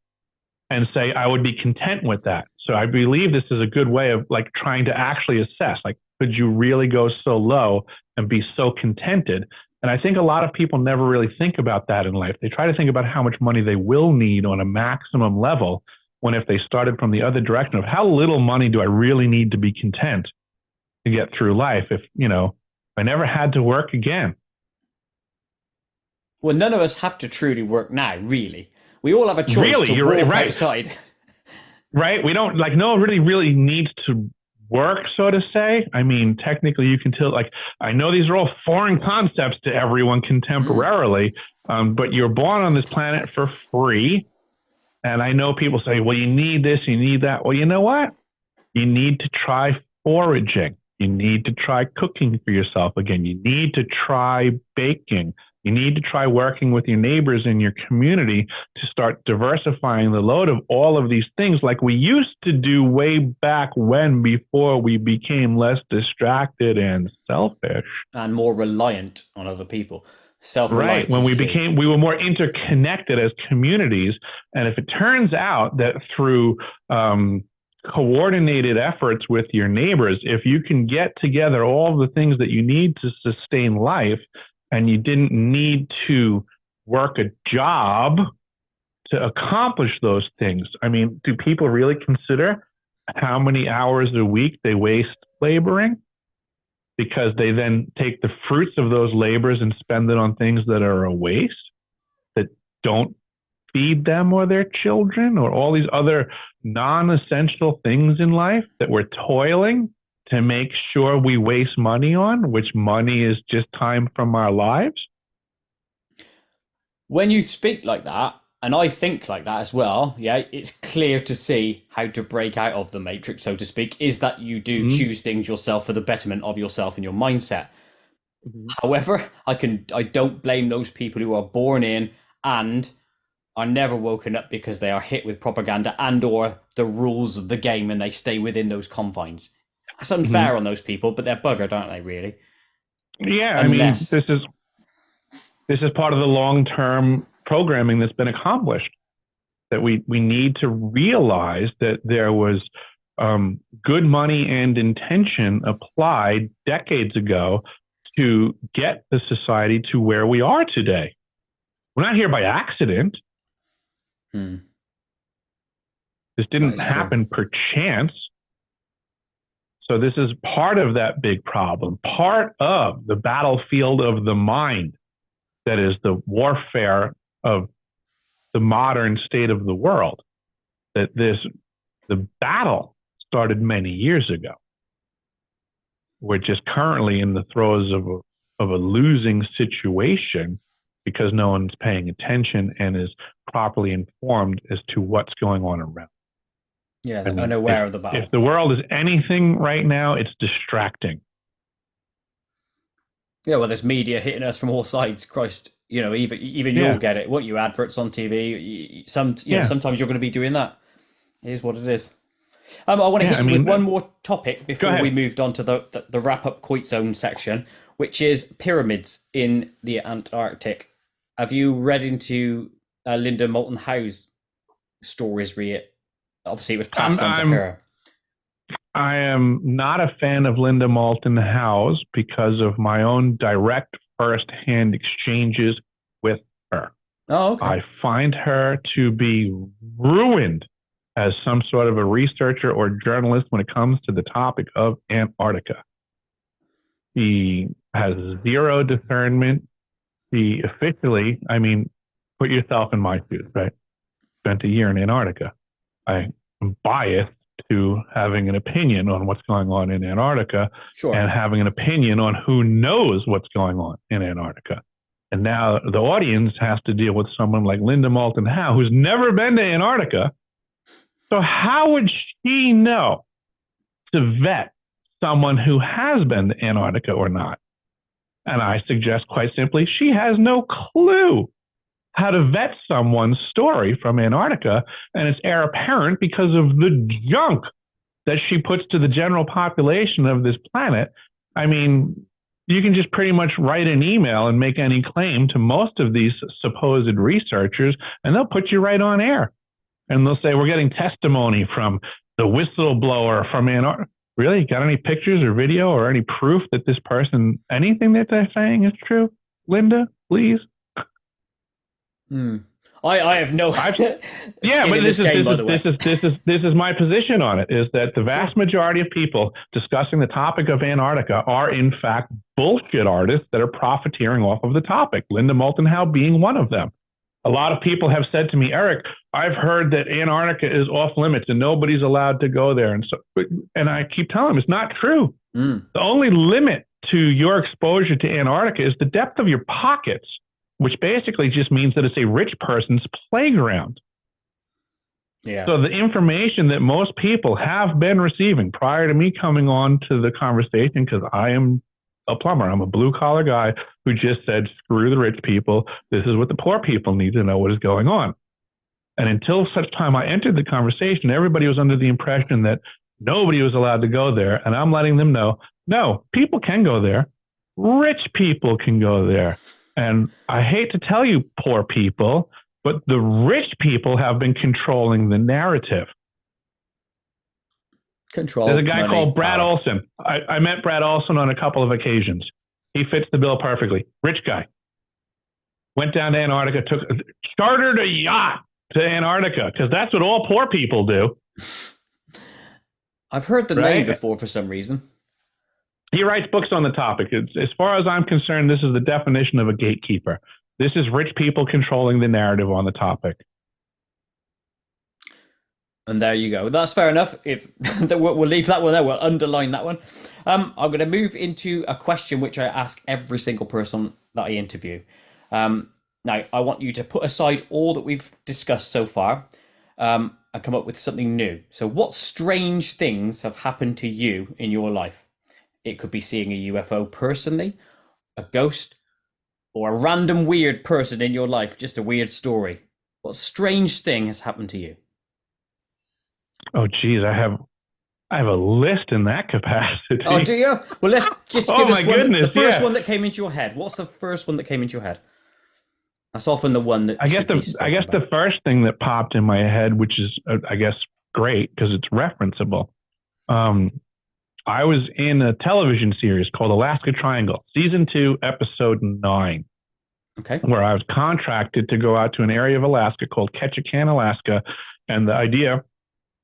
and say, I would be content with that? So I believe this is a good way of like trying to actually assess, like, could you really go so low and be so contented? And I think a lot of people never really think about that in life. They try to think about how much money they will need on a maximum level, when if they started from the other direction of how little money do I really need to be content to get through life if, I never had to work again.
Well, none of us have to truly work now, really. We all have a choice to walk outside.
Right? We don't, like, no one really needs to work, so to say. I mean, technically you can tell, like, I know these are all foreign concepts to everyone contemporarily, but you're born on this planet for free. And I know people say, well, you need this, you need that. Well, you know what? You need to try foraging. You need to try cooking for yourself again. You need to try baking. You need to try working with your neighbors in your community to start diversifying the load of all of these things like we used to do way back when, before we became less distracted and selfish.
And more reliant on other people.
Right. When we were more interconnected as communities. And if it turns out that through coordinated efforts with your neighbors, if you can get together all the things that you need to sustain life, and you didn't need to work a job to accomplish those things. I mean, do people really consider how many hours a week they waste laboring? Because they then take the fruits of those labors and spend it on things that are a waste, that don't feed them or their children, or all these other non-essential things in life that we're toiling to make sure we waste money on, which money is just time from our lives.
When you speak like that, and I think like that as well, yeah, it's clear to see how to break out of the matrix, so to speak, is that you do choose things yourself for the betterment of yourself and your mindset. However, I don't blame those people who are born in and are never woken up because they are hit with propaganda and or the rules of the game, and they stay within those confines. That's unfair on those people, but they're buggered, aren't they, really?
Yeah, Unless... I mean, this is part of the long-term programming that's been accomplished, that we need to realize that there was good money and intention applied decades ago to get the society to where we are today. We're not here by accident. This didn't happen per chance. So this is part of that big problem, part of the battlefield of the mind that is the warfare of the modern state of the world. That the battle started many years ago. We're just currently in the throes of a losing situation because no one's paying attention and is properly informed as to what's going on around.
Yeah, they're unaware of the battle.
If the world is anything right now, it's distracting.
Yeah, well, there's media hitting us from all sides. Christ, even you'll get it. Won't you? Adverts on TV. Sometimes you're going to be doing that. It is what it is. I want to hit you with one more topic before we moved on to the wrap up Koit Zone section, which is pyramids in the Antarctic. Have you read into Linda Moulton Howe's stories? Obviously, it was passed on to her.
I am not a fan of Linda Moulton Howe's because of my own direct first-hand exchanges with her.
Oh, okay.
I find her to be ruined as some sort of a researcher or journalist when it comes to the topic of Antarctica. He has zero discernment. He officially, put yourself in my shoes, right? Spent a year in Antarctica. I biased to having an opinion on what's going on in Antarctica and having an opinion on who knows what's going on in Antarctica. And now the audience has to deal with someone like Linda Moulton Howe, who's never been to Antarctica. So how would she know to vet someone who has been to Antarctica or not? And I suggest quite simply, she has no clue how to vet someone's story from Antarctica. And it's heir apparent because of the junk that she puts to the general population of this planet. I mean, you can just pretty much write an email and make any claim to most of these supposed researchers, and they'll put you right on air. And they'll say, we're getting testimony from the whistleblower from Antarctica. Really? Got any pictures or video or any proof that this person, anything that they're saying is true? Linda, please.
I have no.
Yeah, but this is my position on it. Is that the vast majority of people discussing the topic of Antarctica are in fact bullshit artists that are profiteering off of the topic. Linda Moulton Howe being one of them. A lot of people have said to me, Eric, I've heard that Antarctica is off limits and nobody's allowed to go there. And I keep telling them it's not true. The only limit to your exposure to Antarctica is the depth of your pockets, which basically just means that it's a rich person's playground. Yeah. So the information that most people have been receiving prior to me coming on to the conversation, because I am a plumber, I'm a blue collar guy who just said, screw the rich people. This is what the poor people need to know what is going on. And until such time I entered the conversation, everybody was under the impression that nobody was allowed to go there. And I'm letting them know, no, people can go there. Rich people can go there. And I hate to tell you, poor people, but the rich people have been controlling the narrative. There's a guy called Brad Olson. I met Brad Olson on a couple of occasions. He fits the bill perfectly. Rich guy. Went down to Antarctica, chartered a yacht to Antarctica, because that's what all poor people do.
I've heard the name before for some reason.
He writes books on the topic. As far as I'm concerned, this is the definition of a gatekeeper. This is rich people controlling the narrative on the topic.
And there you go. That's fair enough. If we'll leave that one there, we'll underline that one. I'm going to move into a question which I ask every single person that I interview. Now, I want you to put aside all that we've discussed so far and come up with something new. So what strange things have happened to you in your life? It could be seeing a UFO personally, a ghost, or a random weird person in your life, just a weird story. What strange thing has happened to you?
Oh, geez, I have a list in that capacity.
Oh, do you? Well, let's just give us the first one that came into your head. What's the first one that came into your head? That's often the one that
I guess the first thing that popped in my head, which is I guess great because it's referenceable. I was in a television series called Alaska Triangle, season 2, episode 9.
Okay.
Where I was contracted to go out to an area of Alaska called Ketchikan, Alaska, and the idea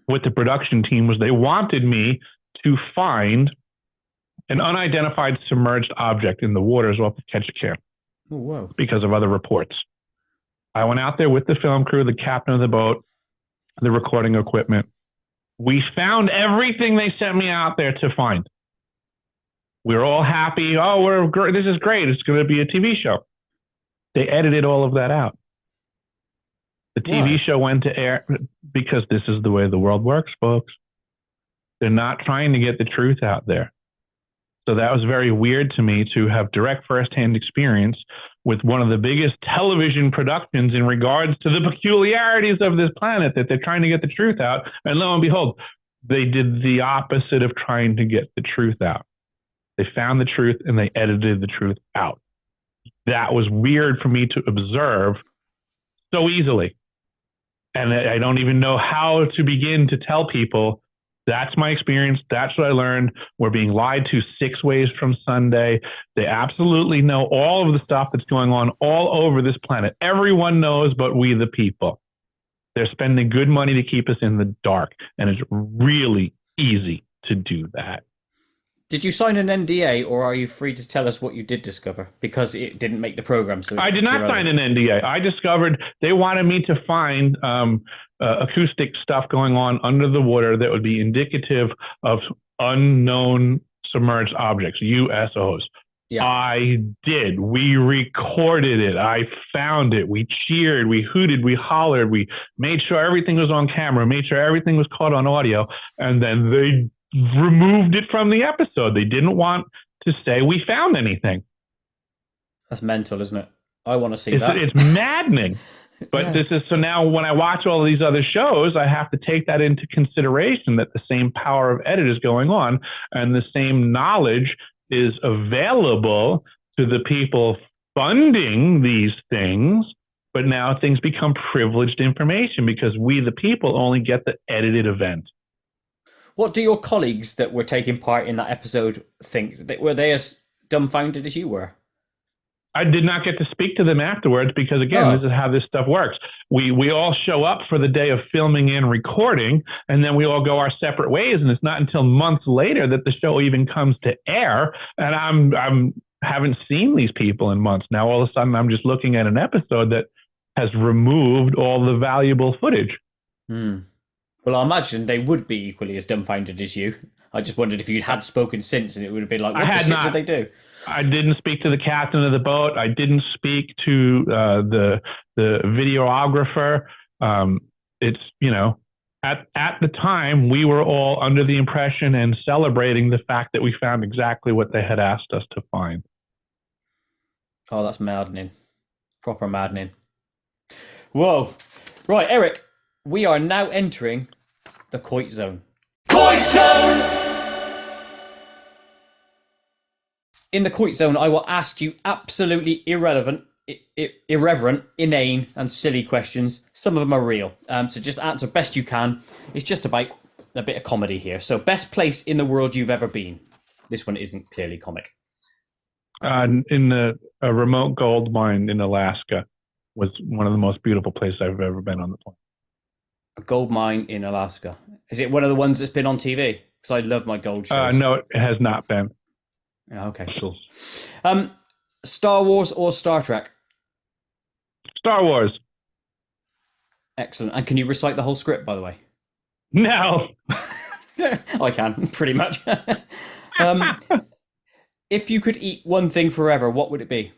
with the production team was they wanted me to find an unidentified submerged object in the waters off of Ketchikan.
Oh, whoa.
Because of other reports. I went out there with the film crew, the captain of the boat, the recording equipment. We found everything they sent me out there to find. We were all happy. Oh, this is great. It's going to be a TV show. They edited all of that out. The TV show went to air because this is the way the world works, folks. They're not trying to get the truth out there. So that was very weird to me to have direct firsthand experience with one of the biggest television productions in regards to the peculiarities of this planet that they're trying to get the truth out. And lo and behold, they did the opposite of trying to get the truth out. They found the truth and they edited the truth out. That was weird for me to observe so easily. And I don't even know how to begin to tell people that's my experience. That's what I learned. We're being lied to 6 ways from Sunday. They absolutely know all of the stuff that's going on all over this planet. Everyone knows, but we the people. They're spending good money to keep us in the dark. And it's really easy to do that.
Did you sign an NDA, or are you free to tell us what you did discover? Because it didn't make the program. So
I did not sign an NDA. I discovered they wanted me to find acoustic stuff going on under the water that would be indicative of unknown submerged objects, USOs. Yeah. I did. We recorded it. I found it. We cheered. We hooted. We hollered. We made sure everything was on camera, made sure everything was caught on audio, and then they removed it from the episode. They didn't want to say we found anything.
That's mental, isn't it? I want to see that.
It's maddening. But
yeah.
this is, so now when I watch all these other shows, I have to take that into consideration, that the same power of edit is going on and the same knowledge is available to the people funding these things. But now things become privileged information because we, the people, only get the edited event.
What do your colleagues that were taking part in that episode think? Were they as dumbfounded as you were?
I did not get to speak to them afterwards because, again, this is how this stuff works. We all show up for the day of filming and recording, and then we all go our separate ways. And it's not until months later that the show even comes to air. And I'm haven't seen these people in months. Now, all of a sudden, I'm just looking at an episode that has removed all the valuable footage.
Well, I imagine they would be equally as dumbfounded as you. I just wondered if you had spoken since, and it would have been like, what the shit did they do?
I didn't speak to the captain of the boat. I didn't speak to the videographer. It's, you know, at the time, we were all under the impression and celebrating the fact that we found exactly what they had asked us to find.
Oh, that's maddening. Proper maddening. Whoa. Right, Eric, we are now entering the Koit zone. Koit zone! In the Koit zone, I will ask you absolutely irrelevant, irreverent, inane, and silly questions. Some of them are real. So just answer best you can. It's just about a bit of comedy here. So, best place in the world you've ever been. This one isn't clearly comic.
In a remote gold mine in Alaska was one of the most beautiful places I've ever been on the planet.
A gold mine in Alaska. Is it one of the ones that's been on TV? Because I love my gold shows.
No, it has not been.
Okay, cool. Star Wars or Star Trek?
Star Wars.
Excellent. And can you recite the whole script, by the way?
No.
I can, pretty much. If you could eat one thing forever, what would it be?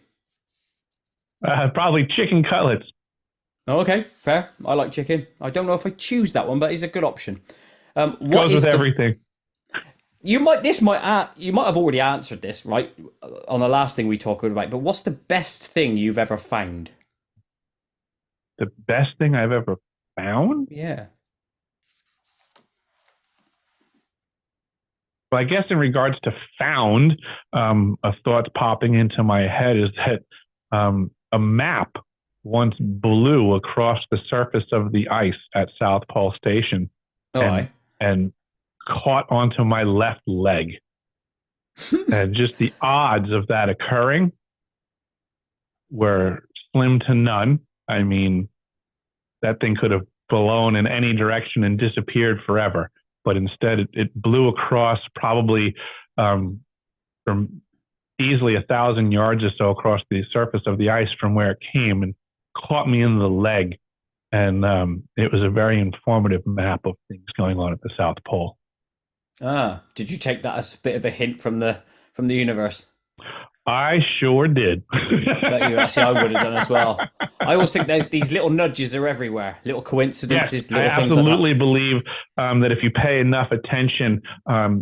Probably chicken cutlets.
Oh, okay, fair. I like chicken. I don't know if I choose that one, but it's a good option.
Goes with everything.
You might have already answered this, right, on the last thing we talked about, but what's the best thing you've ever found?
The best thing I've ever found?
Yeah.
Well, I guess in regards to found, a thought popping into my head is that a map once blew across the surface of the ice at South Pole Station and caught onto my left leg. And just the odds of that occurring were slim to none. I mean, that thing could have blown in any direction and disappeared forever. But instead, it blew across probably from easily 1,000 yards or so across the surface of the ice from where it came and caught me in the leg. And it was a very informative map of things going on at the South Pole.
Did you take that as a bit of a hint from the universe?
I sure did.
Actually, I would have done as well. I always think that these little nudges are everywhere, little coincidences.
Yes,
little
I
things
absolutely
like that.
believe that if you pay enough attention,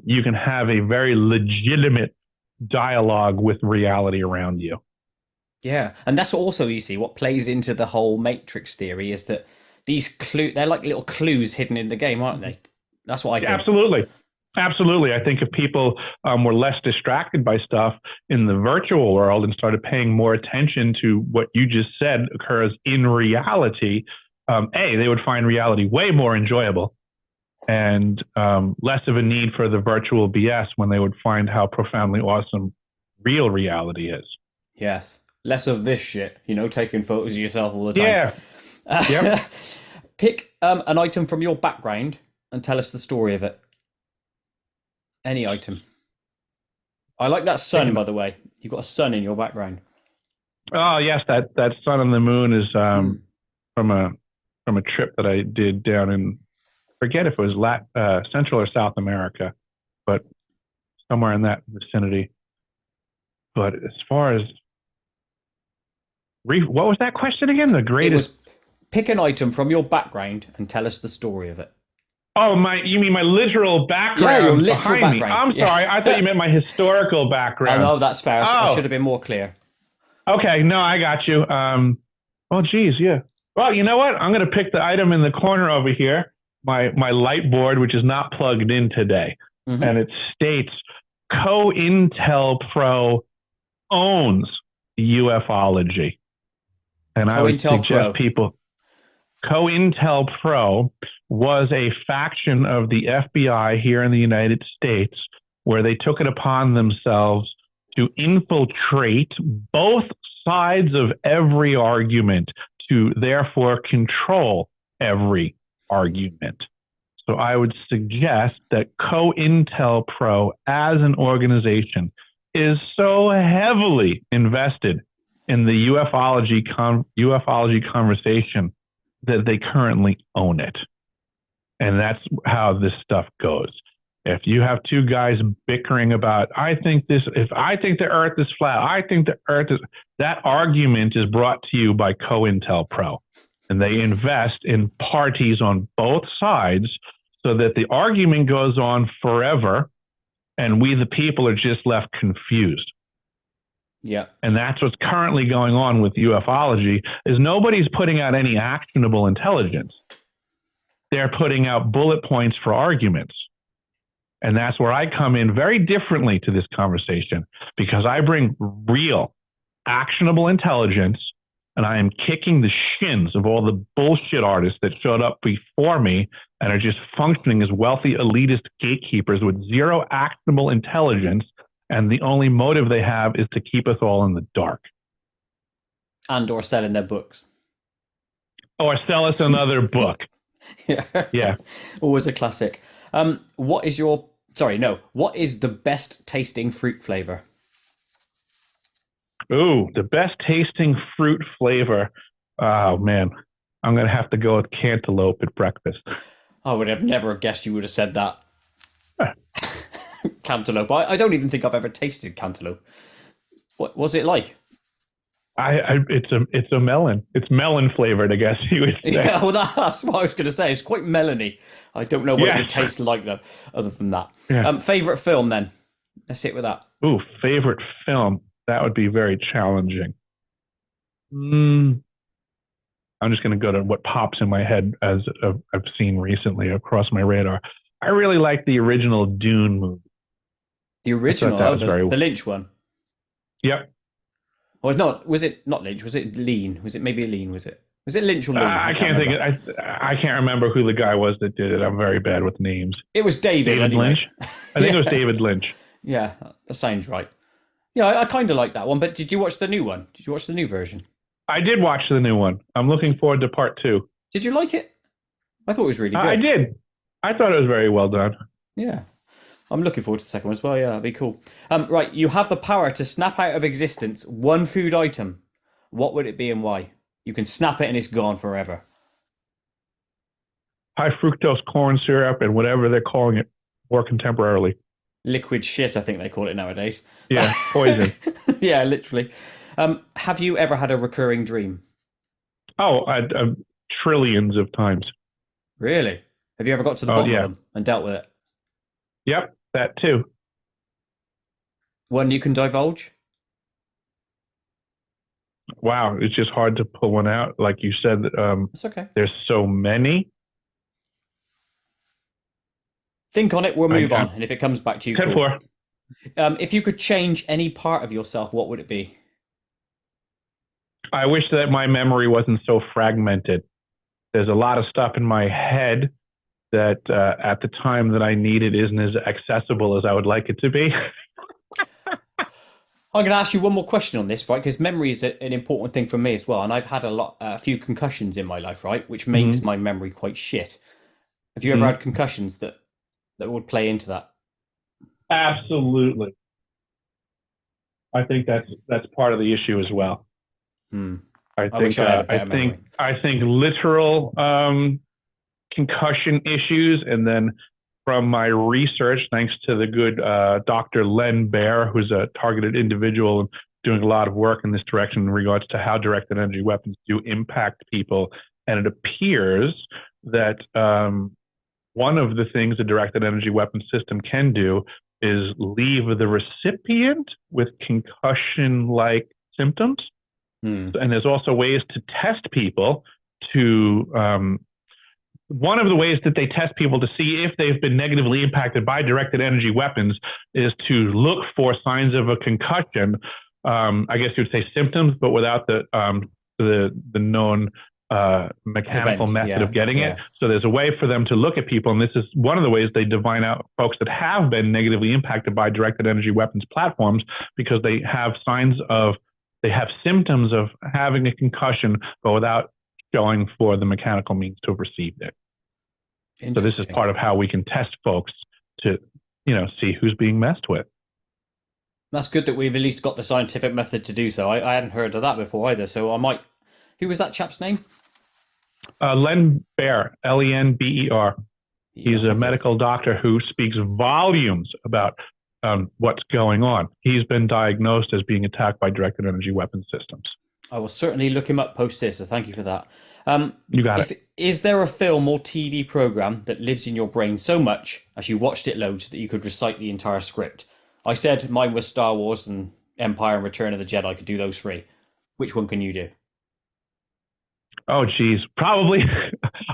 you can have a very legitimate dialogue with reality around you.
Yeah, and that's also, you see, what plays into the whole Matrix theory is that these they're like little clues hidden in the game, aren't they? That's what I think.
Absolutely. I think if people were less distracted by stuff in the virtual world and started paying more attention to what you just said occurs in reality, they would find reality way more enjoyable and less of a need for the virtual BS when they would find how profoundly awesome real reality is.
Yes. Less of this shit, taking photos of yourself all the time.
Yeah. Yep.
Pick an item from your background and tell us the story of it. Any item. I like that sun, by the way. You've got a sun in your background.
Oh yes, that sun and the moon is
Mm.
from a trip that I did down in, forget if it was Central or South America, but somewhere in that vicinity. But as far as what was that question again? The
It
greatest.
was pick an item from your background and tell us the story of it.
Oh, you mean my literal
Yeah, your
background
literal
behind me?
background.
I'm sorry. I thought you meant my historical
Oh
background.
no, that's fair. I
Oh,
should have been more clear.
okay. No, I got you. Oh, geez, yeah. Well, you know what? I'm going to pick the item in the corner over here, my light board, which is not plugged in today.
Mm-hmm.
And it states COINTELPRO owns ufology. And I would suggest people, COINTELPRO was a faction of the FBI here in the United States where they took it upon themselves to infiltrate both sides of every argument to therefore control every argument. So I would suggest that COINTELPRO as an organization is so heavily invested in the ufology conversation that they currently own it. And that's how this stuff goes. If you have two guys bickering about, I think the earth is flat, I think the earth is, that argument is brought to you by COINTELPRO. And they invest in parties on both sides so that the argument goes on forever and we, the people, are just left confused.
Yeah.
And that's what's currently going on with ufology, is nobody's putting out any actionable intelligence. They're putting out bullet points for arguments. And that's where I come in very differently to this conversation, because I bring real, actionable intelligence, and I am kicking the shins of all the bullshit artists that showed up before me and are just functioning as wealthy elitist gatekeepers with zero actionable intelligence, and the only motive they have is to keep us all in the dark.
And or selling their books.
Or sell us another book. Yeah.
Always a classic. What is the best tasting fruit flavor?
Ooh, the best tasting fruit flavor. Oh man, I'm going to have to go with cantaloupe at breakfast.
I would have never guessed you would have said that. Cantaloupe. I don't even think I've ever tasted cantaloupe. What was it like?
It's a melon. It's melon flavored, I guess you would say.
Yeah, well, that's what I was going to say. It's quite melony. I don't know what it would taste like though, other than that. Yeah. Favorite film then? Let's hit with that.
Ooh, favorite film. That would be very challenging. I'm just going to go to what pops in my head as I've seen recently across my radar. I really like the original Dune movie.
The original, the Lynch one.
Yep.
Well, was it not Lynch? Was it Lean? Was it maybe Lean? Was it Lynch or Lean?
I can't think. I can't remember who the guy was that did it. I'm very bad with names.
It was David
Lynch. I think it was David Lynch.
Yeah, that sounds right. Yeah, I kind of like that one. But did you watch the new one? Did you watch the new version?
I did watch the new one. I'm looking forward to part 2.
Did you like it? I thought it was really good.
I did. I thought it was very well done.
Yeah. I'm looking forward to the second one as well. Yeah, that'd be cool. Right, you have the power to snap out of existence one food item. What would it be and why? You can snap it and it's gone forever.
High fructose corn syrup and whatever they're calling it more contemporarily.
Liquid shit, I think they call it nowadays.
Yeah, poison.
Yeah, literally. Have you ever had a recurring dream?
Oh, trillions of times.
Really? Have you ever got to the bottom of them and dealt with it?
Yep, that too.
One you can divulge?
Wow, it's just hard to pull one out. Like you said,
it's okay.
There's so many.
Think on it, we'll move on. And if it comes back to you,
10-4.
If you could change any part of yourself, what would it be?
I wish that my memory wasn't so fragmented. There's a lot of stuff in my head that at the time that I need it isn't as accessible as I would like it to be.
I'm going to ask you one more question on this, right? Because memory is an important thing for me as well. And I've had a few concussions in my life, right? Which makes my memory quite shit. Have you ever had concussions that would play into that?
Absolutely. I think that's part of the issue as well.
Hmm.
I
I wish
think
I had a better memory.
I think literal concussion issues, and then from my research, thanks to the good Dr. Len Baer, who's a targeted individual and doing a lot of work in this direction in regards to how directed energy weapons do impact people, and it appears that one of the things a directed energy weapon system can do is leave the recipient with concussion-like symptoms. And there's also ways to test people to one of the ways that they test people to see if they've been negatively impacted by directed energy weapons is to look for signs of a concussion. I guess you would say symptoms, but without the known mechanical method of getting it. So there's a way for them to look at people, and this is one of the ways they divine out folks that have been negatively impacted by directed energy weapons platforms, because they have symptoms of having a concussion, but without showing for the mechanical means to have received it. So this is part of how we can test folks to, see who's being messed with.
That's good that we've at least got the scientific method to do so. I hadn't heard of that before either. So I might. Who was that chap's name?
Len Baer, Lenber. He's a medical doctor who speaks volumes about what's going on. He's been diagnosed as being attacked by directed energy weapon systems.
I will certainly look him up post this, so thank you for that.
You got it.
Is there a film or TV program that lives in your brain so much as you watched it loads that you could recite the entire script? I said mine was Star Wars and Empire and Return of the Jedi. I could do those three. Which one can you do?
Oh, geez. Probably.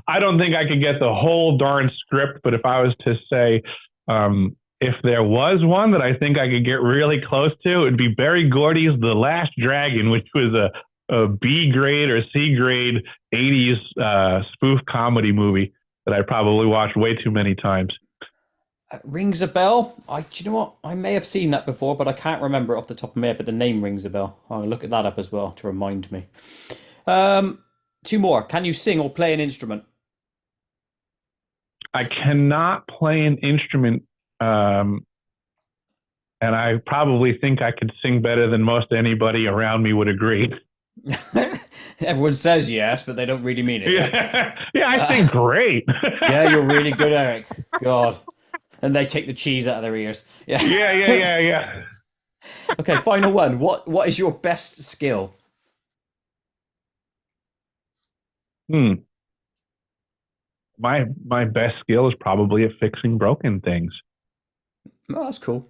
I don't think I could get the whole darn script, but if I was to say, if there was one that I think I could get really close to, it'd be Barry Gordy's The Last Dragon, which was a B grade or C grade 80s spoof comedy movie that I probably watched way too many times.
Rings a bell. Do you know what? I may have seen that before, but I can't remember it off the top of my head, but the name rings a bell. I'll look at that up as well to remind me. Two more. Can you sing or play an instrument?
I cannot play an instrument, and I probably think I could sing better than most anybody around me would agree.
Everyone says yes, but they don't really mean it.
Yeah, I sing great.
Yeah, you're really good, Eric. God. And they take the cheese out of their ears.
Yeah.
Okay, final one. What is your best skill?
My best skill is probably at fixing broken things.
Oh, that's cool.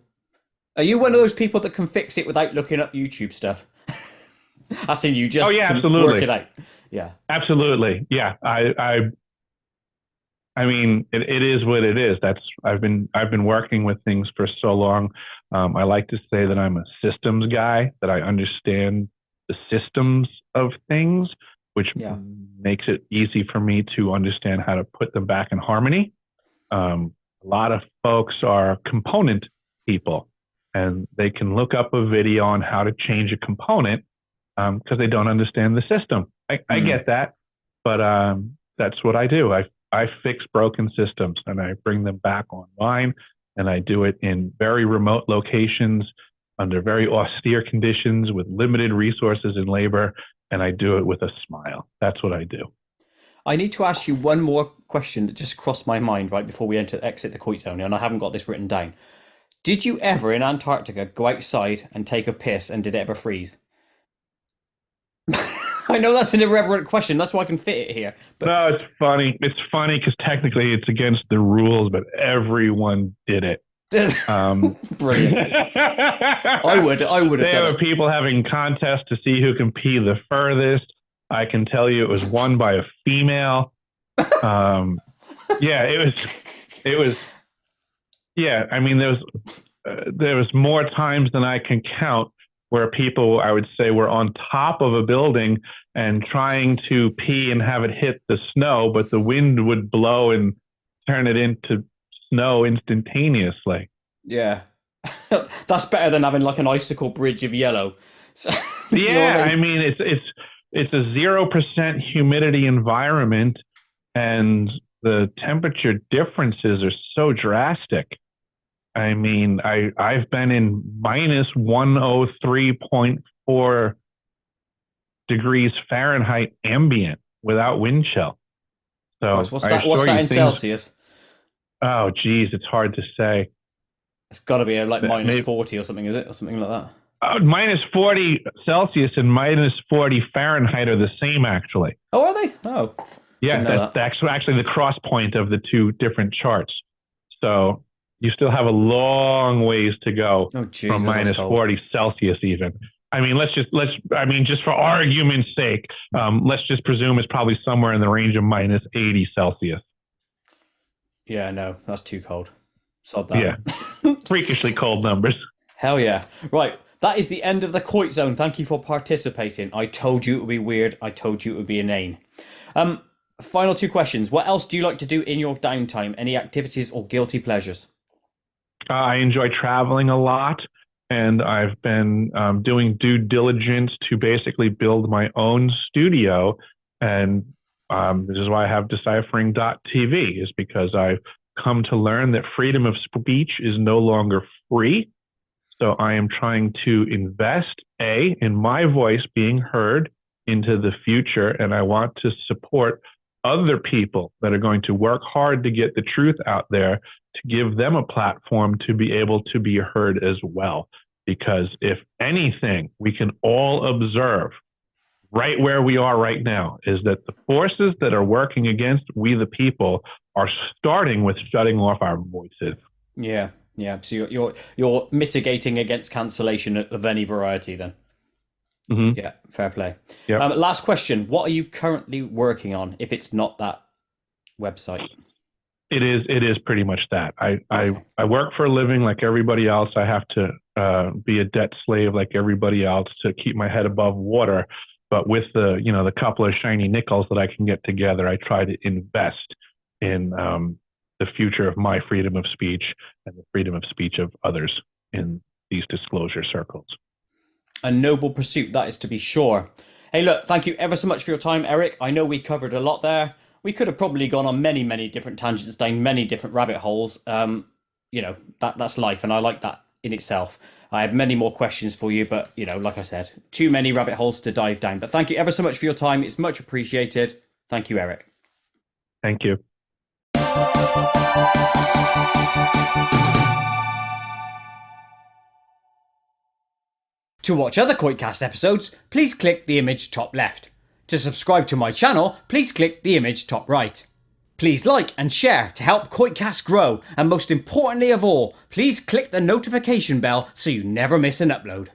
Are you one of those people that can fix it without looking up YouTube stuff? I seen you just
absolutely
work it out. Yeah,
absolutely. Yeah, I mean, it is what it is. I've been working with things for so long. I like to say that I'm a systems guy, that I understand the systems of things, which makes it easy for me to understand how to put them back in harmony. A lot of folks are component people, and they can look up a video on how to change a component because they don't understand the system. I get that, but that's what I do. I fix broken systems, and I bring them back online, and I do it in very remote locations under very austere conditions with limited resources and labor, and I do it with a smile. That's what I do.
I need to ask you one more question that just crossed my mind right before we exit the Koit zone, and I haven't got this written down. Did you ever in Antarctica go outside and take a piss, and did it ever freeze? I know that's an irreverent question. That's why I can fit it here. But...
No, it's funny. It's funny because technically it's against the rules, but everyone did it.
Brilliant. I would have done it.
There were people having contests to see who can pee the furthest. I can tell you it was won by a female. Yeah, it was. Yeah, I mean, there was more times than I can count where people, I would say, were on top of a building and trying to pee and have it hit the snow, but the wind would blow and turn it into snow instantaneously.
Yeah. That's better than having like an icicle bridge of yellow. So,
yeah, I mean, it's a 0% humidity environment, and the temperature differences are so drastic. I mean, I've been in minus 103.4 degrees Fahrenheit ambient without wind chill. So
Christ, what's that in Celsius?
Oh, geez, it's hard to say.
It's got to be like minus 40 or something, is it? Or something like that?
Minus 40 Celsius and minus 40 Fahrenheit are the same, actually.
Oh, are they? Oh.
Yeah, that's actually the cross point of the two different charts. So you still have a long ways to go from minus 40 Celsius even. I mean, just for argument's sake, let's just presume it's probably somewhere in the range of minus 80 Celsius.
Yeah, no, that's too cold. Sod that.
Yeah, freakishly cold numbers.
Hell yeah. Right, that is the end of the Koit Zone. Thank you for participating. I told you it would be weird. I told you it would be inane. Final two questions. What else do you like to do in your downtime? Any activities or guilty pleasures?
I enjoy traveling a lot, and I've been doing due diligence to basically build my own studio. And this is why I have deciphering.tv, is because I've come to learn that freedom of speech is no longer free. So I am trying to invest, in my voice being heard into the future, and I want to support other people that are going to work hard to get the truth out there, to give them a platform to be able to be heard as well. Because if anything, we can all observe right where we are right now is that the forces that are working against we the people are starting with shutting off our voices.
Yeah. So you're mitigating against cancellation of any variety then. Mm-hmm. Yeah, fair play. Yep. Last question. What are you currently working on if it's not that website?
It is pretty much that. I work for a living like everybody else. I have to be a debt slave like everybody else to keep my head above water. But with the couple of shiny nickels that I can get together, I try to invest in the future of my freedom of speech and the freedom of speech of others in these disclosure circles.
A noble pursuit, that is, to be sure. Hey, look, thank you ever so much for your time, Eric. I know we covered a lot there. We could have probably gone on many, many different tangents, down many different rabbit holes. That's life, and I like that in itself. I had many more questions for you, but, like I said, too many rabbit holes to dive down. But thank you ever so much for your time. It's much appreciated. Thank you, Eric.
Thank you.
To watch other KoitCast episodes, please click the image top left. To subscribe to my channel, please click the image top right. Please like and share to help KoitCast grow, and most importantly of all, please click the notification bell so you never miss an upload.